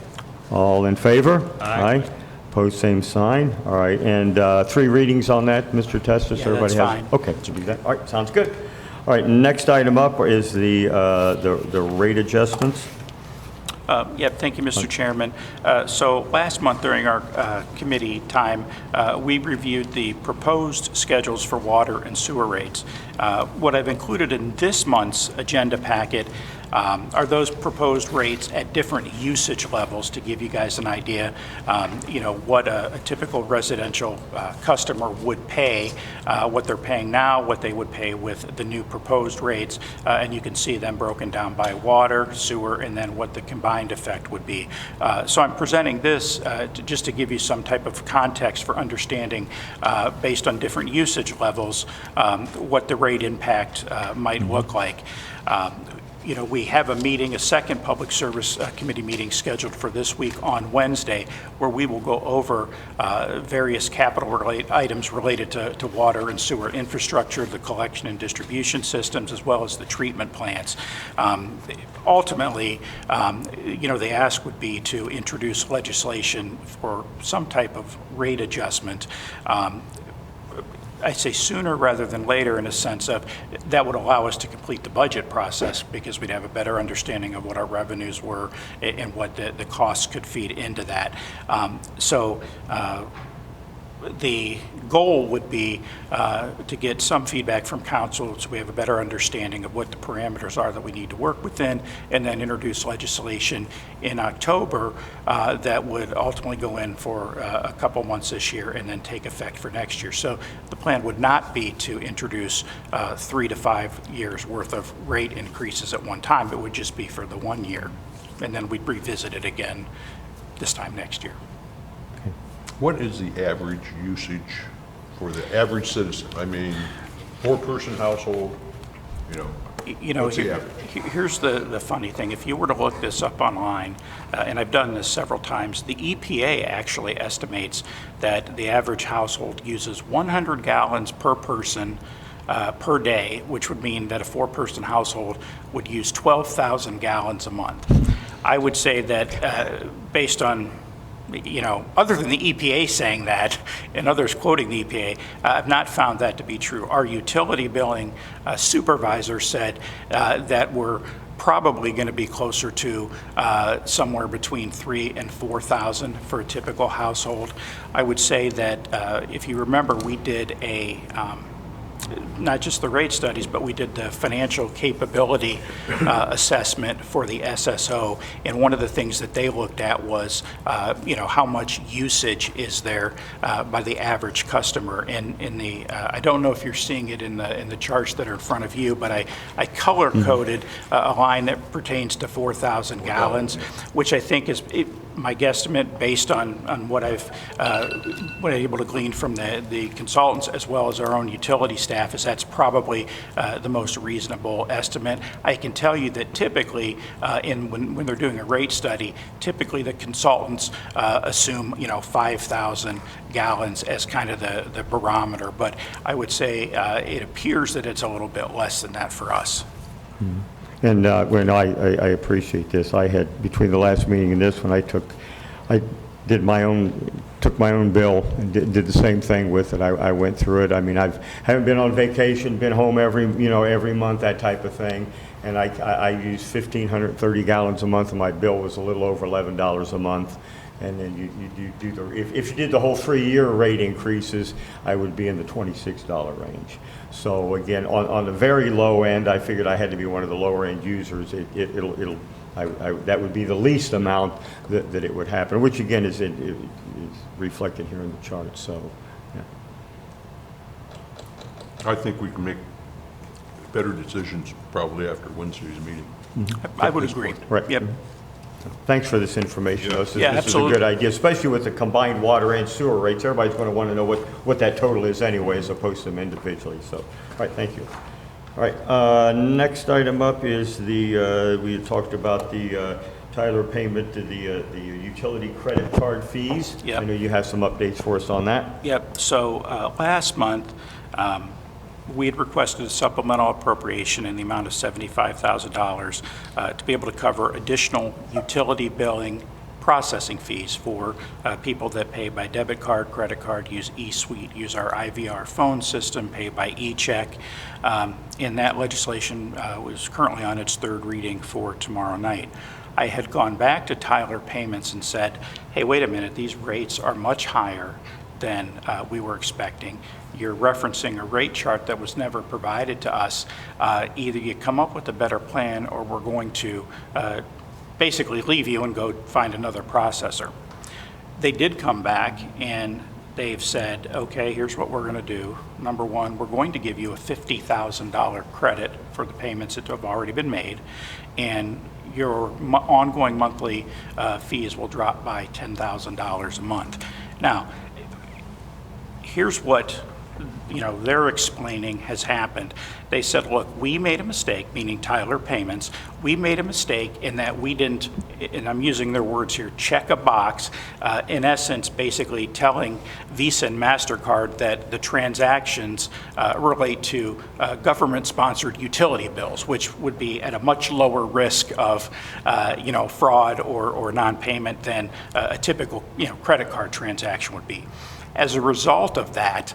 All in favor? Aye. Opposed, same sign. All right, and 3 readings on that, Mr. Testis? Yeah, Everybody that's has- fine. Okay, to do that. All right, sounds good. All right, next item up is the rate adjustments. Yeah, thank you, Mr. Chairman. So last month during our committee time, we reviewed the proposed schedules for water and sewer rates. What I've included in this month's agenda packet are those proposed rates at different usage levels to give you guys an idea, what a typical residential customer would pay, what they're paying now, what they would pay with the new proposed rates, and you can see them broken down by water, sewer, and then what the combined effect would be. So I'm presenting this just to give you some type of context for understanding, based on different usage levels, what the rate impact might look like. We have a meeting, a second Public Service Committee meeting scheduled for this week on Wednesday, where we will go over various capital items related to water and sewer infrastructure, the collection and distribution systems, as well as the treatment plants. Ultimately, the ask would be to introduce legislation for some type of rate adjustment. I say sooner rather than later, in a sense of that would allow us to complete the budget process, because we'd have a better understanding of what our revenues were and what the costs could feed into that. The goal would be to get some feedback from council so we have a better understanding of what the parameters are that we need to work within, and then introduce legislation in October that would ultimately go in for a couple months this year and then take effect for next year. So the plan would not be to introduce 3 to 5 years worth of rate increases at one time. It would just be for the 1 year, and then we'd revisit it again this time next year. What is the average usage for the average citizen? I mean, 4-person household, what's the average? Here's the funny thing. If you were to look this up online, and I've done this several times, the EPA actually estimates that the average household uses 100 gallons per person per day, which would mean that a 4-person household would use 12,000 gallons a month. I would say that based on other than the EPA saying that and others quoting the EPA, I've not found that to be true. Our utility billing supervisor said that we're probably going to be closer to somewhere between 3,000 and 4,000 for a typical household. I would say that if you remember, we did not just the rate studies, but we did the financial capability assessment for the SSO, and one of the things that they looked at was, how much usage is there by the average customer. And in the, I don't know if you're seeing it in the charts that are in front of you, but I color coded a line that pertains to 4,000 gallons, which I think is my guesstimate based on what I've been able to glean from the consultants as well as our own utility staff, is that's probably the most reasonable estimate. I can tell you that typically when they're doing a rate study, typically the consultants assume 5,000 gallons as kind of the barometer, but I would say it appears that it's a little bit less than that for us. Mm-hmm. And when I appreciate this. I had, between the last meeting and this one, I took my own bill and did the same thing with it. I went through it. I mean, haven't been on vacation, been home every month, that type of thing. And I use 1,530 gallons a month, and my bill was a little over $11 a month. And then you do if you did the whole 3-year rate increases, I would be in the $26 range. So again, on the very low end, I figured I had to be one of the lower end users. That would be the least amount that it would happen, which again is reflected here in the chart. So, yeah. I think we can make better decisions probably after Wednesday's meeting. I would agree. Right. Yep. Thanks for this information. Yeah. This is Absolutely. a good idea, especially with the combined water and sewer rates. Everybody's going to want to know what that total is anyway, as opposed to them individually. So, all right, thank you. All right, next item up is we had talked about the Tyler payment to the utility credit card fees. Yep. I know you have some updates for us on that. Yep, so last month, we had requested a supplemental appropriation in the amount of $75,000 to be able to cover additional utility billing processing fees for people that pay by debit card, credit card, use eSuite, use our IVR phone system, pay by e-check. And that legislation was currently on its third reading for tomorrow night. I had gone back to Tyler Payments and said, hey, wait a minute, these rates are much higher than we were expecting. You're referencing a rate chart that was never provided to us. Either you come up with a better plan, or we're going to basically leave you and go find another processor. They did come back and they've said, okay, here's what we're going to do. Number one, we're going to give you a $50,000 credit for the payments that have already been made, and your ongoing monthly fees will drop by $10,000 a month. Now, here's what they're explaining has happened. They said, look, we made a mistake, meaning Tyler Payments. We made a mistake in that we didn't, and I'm using their words here, check a box, in essence, basically telling Visa and MasterCard that the transactions relate to government-sponsored utility bills, which would be at a much lower risk of, fraud or non-payment than a typical, credit card transaction would be. As a result of that,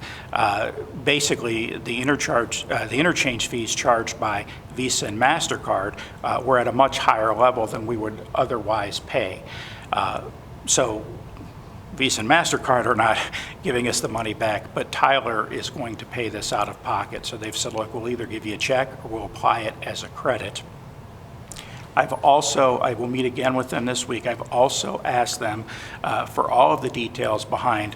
basically the interchange fees charged by Visa and MasterCard were at a much higher level than we would otherwise pay. So Visa and MasterCard are not giving us the money back, but Tyler is going to pay this out of pocket. So they've said, look, we'll either give you a check or we'll apply it as a credit. I will meet again with them this week. I've also asked them for all of the details behind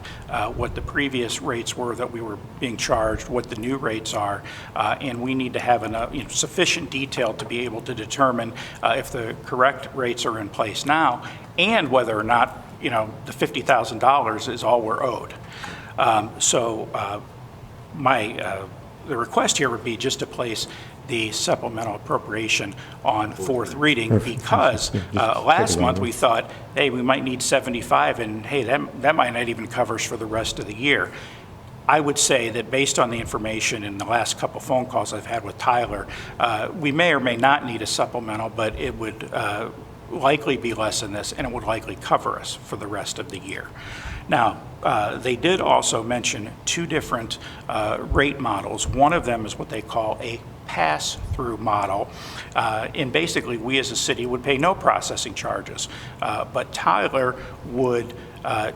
what the previous rates were that we were being charged, what the new rates are, and we need to have enough, sufficient detail to be able to determine if the correct rates are in place now, and whether or not the $50,000 is all we're owed. The request here would be just to place the supplemental appropriation on fourth reading, because last month we thought, hey, we might need 75, and hey, that might not even cover us for the rest of the year. I would say that based on the information in the last couple phone calls I've had with Tyler, we may or may not need a supplemental, but it would likely be less than this, and it would likely cover us for the rest of the year. Now, they did also mention two different rate models. One of them is what they call a pass-through model, and basically we as a city would pay no processing charges, but Tyler would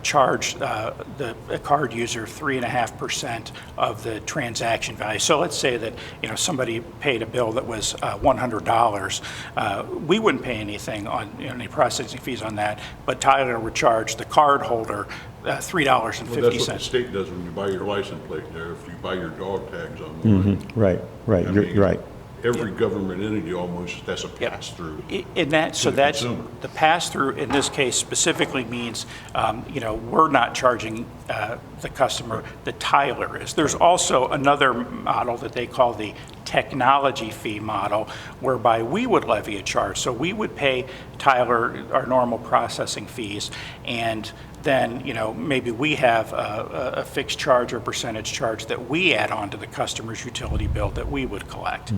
charge the card user 3.5% of the transaction value. So let's say that somebody paid a bill that was $100. We wouldn't pay anything on any processing fees on that, but Tyler would charge the card holder $3.50. Well, that's what the state does when you buy your license plate there, if you buy your dog tags on the line. Right, you're right. Every government entity almost has a pass-through. In that, so that's the pass-through in this case specifically means, we're not charging the customer, the Tyler is. There's also another model that they call the technology fee model, whereby we would levy a charge. So we would pay Tyler our normal processing fees, and then maybe we have a fixed charge or percentage charge that we add on to the customer's utility bill that we would collect.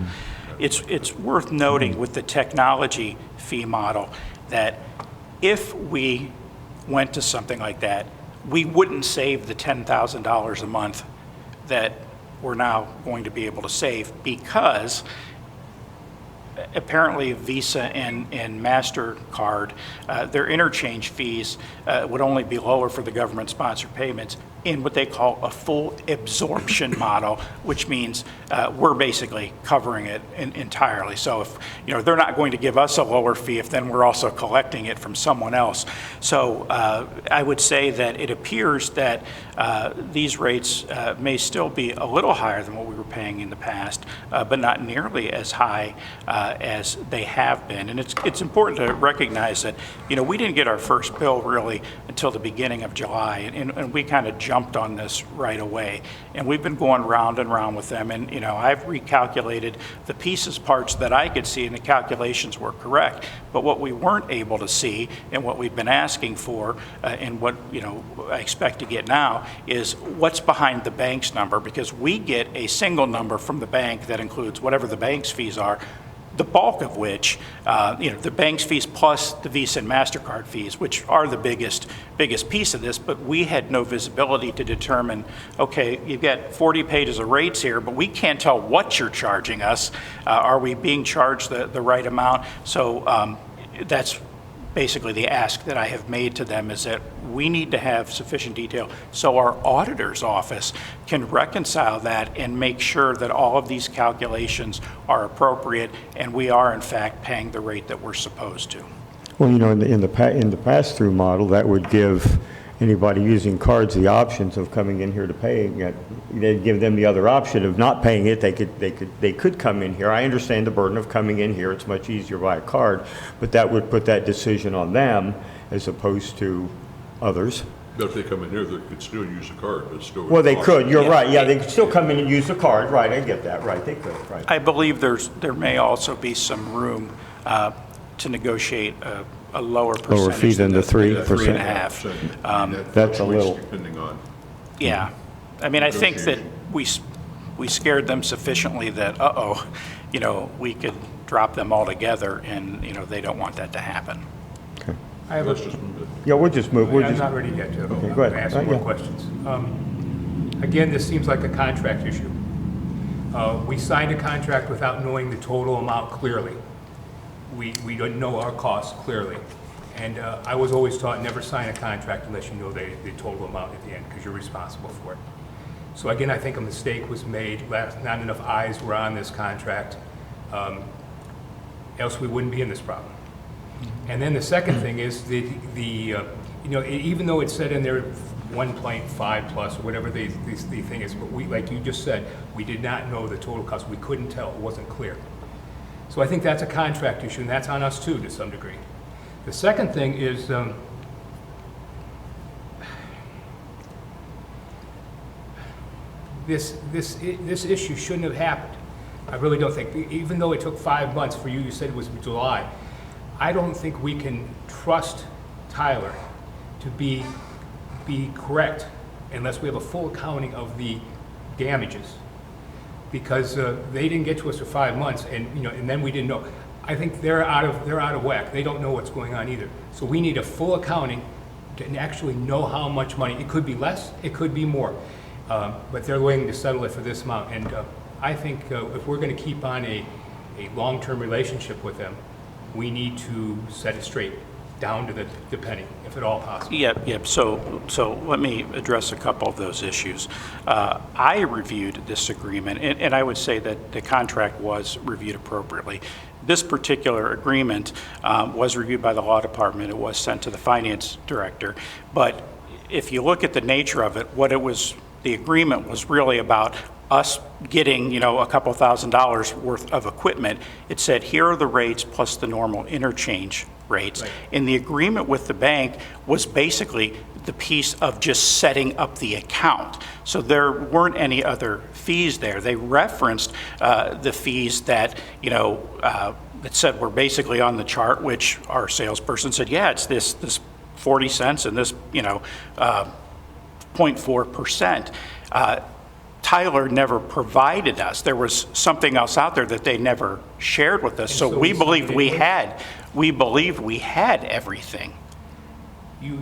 It's worth noting with the technology fee model that if we went to something like that, we wouldn't save the $10,000 a month that we're now going to be able to save, because apparently Visa and MasterCard, their interchange fees would only be lower for the government-sponsored payments in what they call a full absorption model, which means we're basically covering it entirely. So if, you know, they're not going to give us a lower fee if then we're also collecting it from someone else. So I would say that it appears that these rates may still be a little higher than what we were paying in the past, but not nearly as high as they have been. And it's important to recognize that, you know, we didn't get our first bill really until the beginning of July, and we kind of jumped on this right away. And we've been going round and round with them, and, you know, I've recalculated the pieces, parts that I could see, and the calculations were correct. But what we weren't able to see, and what we've been asking for, and what, you know, I expect to get now, is what's behind the bank's number, because we get a single number from the bank that includes whatever the bank's fees are, the bulk of which, you know, the bank's fees plus the Visa and MasterCard fees, which are the biggest piece of this, but we had no visibility to determine, okay, you've got 40 pages of rates here, but we can't tell what you're charging us. Are we being charged the right amount? So that's basically the ask that I have made to them, is that we need to have sufficient detail so our auditor's office can reconcile that and make sure that all of these calculations are appropriate and we are in fact paying the rate that we're supposed to. Well, you know, in the pass-through model, that would give anybody using cards the options of coming in here to paying it. They'd give them the other option of not paying it. They could come in here. I understand the burden of coming in here. It's much easier by a card, but that would put that decision on them as opposed to others. But if they come in here, they could still use a card, but still. Well, they could. You're right. Yeah, they could still come in and use the card. Right, I get that. Right, they could. Right. I believe there may also be some room to negotiate a lower percentage. Lower fee than the 3%. 3.5%. That's a little. Depending on. Yeah. I mean, I think that we scared them sufficiently that, you know, we could drop them altogether, and, you know, they don't want that to happen. Okay. I have Let's just move it. Yeah, we'll just move. I'm not ready yet to Okay, go ahead. ask more Yeah. questions. Again, this seems like a contract issue. We signed a contract without knowing the total amount clearly. We don't know our costs clearly. And I was always taught, never sign a contract unless you know the total amount at the end, because you're responsible for it. So again, I think a mistake was made. Not enough eyes were on this contract. Else we wouldn't be in this problem. And then the second thing is you know, even though it said in there 1.5 plus or whatever the thing is, but we, like you just said, we did not know the total cost. We couldn't tell. It wasn't clear. So I think that's a contract issue, and that's on us too, to some degree. The second thing is this issue shouldn't have happened. I really don't think, even though it took 5 months for you, you said it was July, I don't think we can trust Tyler to be correct unless we have a full accounting of the damages, because they didn't get to us for 5 months, and you know, and then we didn't know. I think they're out of whack. They don't know what's going on either. So we need a full accounting to actually know how much money. It could be less, it could be more, but they're willing to settle it for this amount. And I think if we're going to keep on a long-term relationship with them, we need to set it straight down to the penny, if at all possible. Yep. So let me address a couple of those issues. I reviewed this agreement, and I would say that the contract was reviewed appropriately. This particular agreement was reviewed by the law department. It was sent to the finance director. But if you look at the nature of it, the agreement was really about us getting, you know, a couple $1,000s worth of equipment. It said, here are the rates plus the normal interchange rates. Right. And the agreement with the bank was basically the piece of just setting up the account. So there weren't any other fees there. They referenced the fees that, you know, that said were basically on the chart, which our salesperson said, yeah, it's this 40 cents and this, you know, 0.4%. Tyler never provided us. There was something else out there that they never shared with us. So we believed we had everything.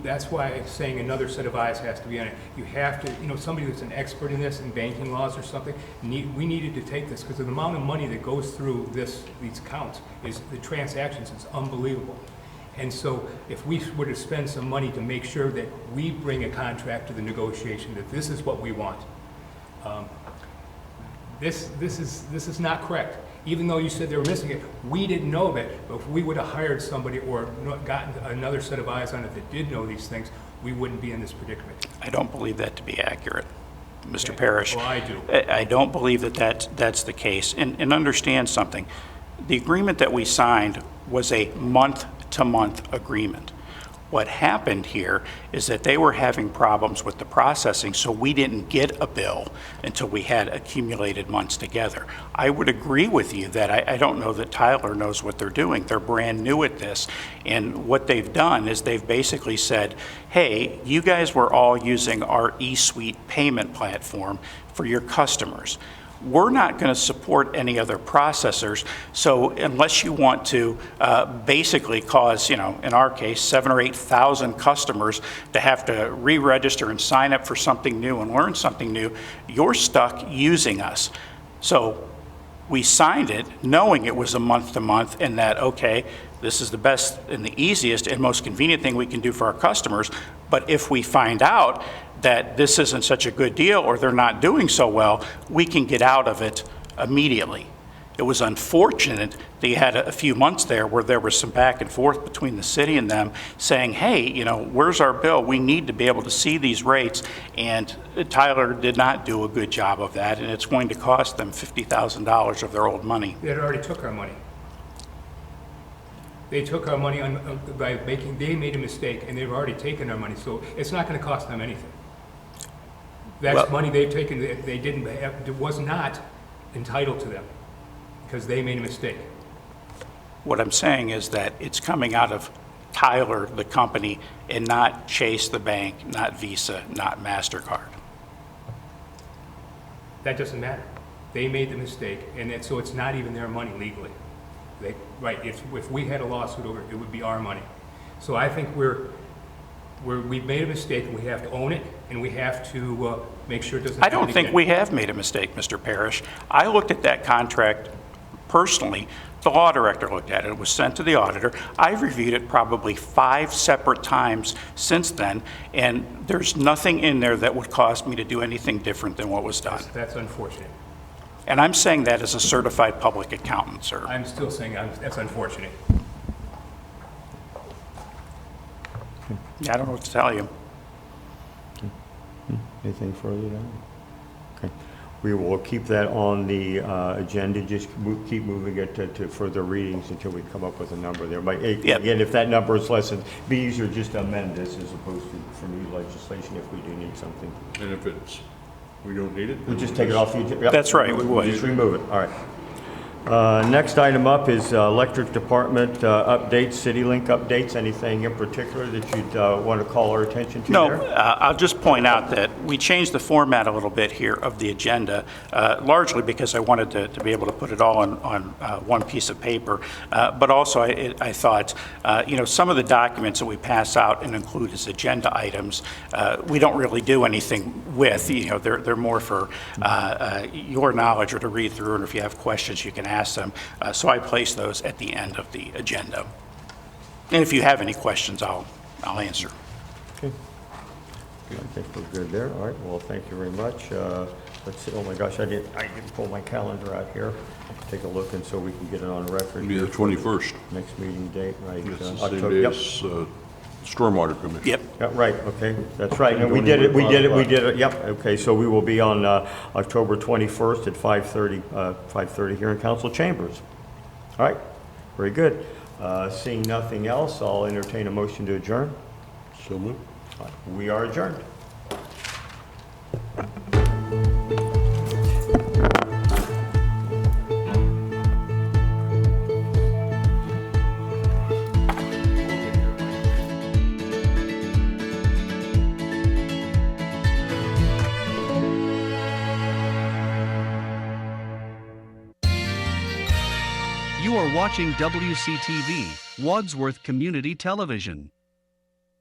that's why I'm saying another set of eyes has to be on it. You have to, somebody who's an expert in this, in banking laws or something, we needed to take this, because the amount of money that goes through these accounts the transactions is unbelievable. And so if we were to spend some money to make sure that we bring a contract to the negotiation, that this is what we want, this is not correct. Even though you said they were missing it, we didn't know of it. But if we would have hired somebody or gotten another set of eyes on it that did know these things, we wouldn't be in this predicament. I don't believe that to be accurate, Mr. Parrish. Well, I do. I don't believe that's the case. And understand something. The agreement that we signed was a month-to-month agreement. What happened here is that they were having problems with the processing, so we didn't get a bill until we had accumulated months together. I would agree with you that I don't know that Tyler knows what they're doing. They're brand new at this, and what they've done is they've basically said, hey, you guys were all using our eSuite payment platform for your customers. We're not going to support any other processors, so unless you want to basically cause, in our case, 7,000 or 8,000 customers to have to re-register and sign up for something new and learn something new, you're stuck using us. So we signed it knowing it was a month-to-month and that, okay, this is the best and the easiest and most convenient thing we can do for our customers, but if we find out that this isn't such a good deal or they're not doing so well, we can get out of it immediately. It was unfortunate that you had a few months there where there was some back and forth between the city and them saying, hey, where's our bill? We need to be able to see these rates. And Tyler did not do a good job of that, and it's going to cost them $50,000 of their old money. They had already took our money. They took our money they made a mistake, and they've already taken our money, so it's not going to cost them anything. That's money they've taken, they didn't have, it was not entitled to them, because they made a mistake. What I'm saying is that it's coming out of Tyler, the company, and not Chase, the bank, not Visa, not MasterCard. That doesn't matter. They made the mistake, and so it's not even their money legally. If we had a lawsuit over it, it would be our money. So I think we've made a mistake, and we have to own it, and we have to make sure it doesn't I happen don't think again. we have made a mistake, Mr. Parrish. I looked at that contract personally. The law director looked at it. It was sent to the auditor. I've reviewed it probably 5 separate times since then, and there's nothing in there that would cause me to do anything different than what was done. That's unfortunate. And I'm saying that as a certified public accountant, sir. I'm still saying that's unfortunate. I don't know what to tell you. Anything further then? Okay. We will keep that on the agenda, just keep moving it to further readings until we come up with a number there. But again, if that number is less, it'd be easier just to amend this as opposed to for new legislation if we do need something. And if we don't need it? We'll just take it off. Yep. That's right, we would. Just remove it, all right. Next item up is electric department updates, CityLink updates. Anything in particular that you'd want to call our attention to No, there? I'll just point out that we changed the format a little bit here of the agenda, largely because I wanted to be able to put it all on one piece of paper. But also, I thought, some of the documents that we pass out and include as agenda items, we don't really do anything with. They're more for your knowledge or to read through, and if you have questions, you can ask them. So I place those at the end of the agenda. And if you have any questions, I'll answer. Okay. I think we're good there. All right, well, thank you very much. Let's see, oh my gosh, I didn't pull my calendar out here. Take a look, and so we can get it on record. It'll be the 21st. Next meeting date, right? It's the same October, day yep. as Stormwater Commission. Yep. Yeah, right, okay, that's right. And we did it, yep, okay, so we will be on October 21st at 5:30 here in council chambers. All right, very good. Seeing nothing else, I'll entertain a motion to adjourn. So moved. We are adjourned. You are watching WCTV, Wadsworth Community Television.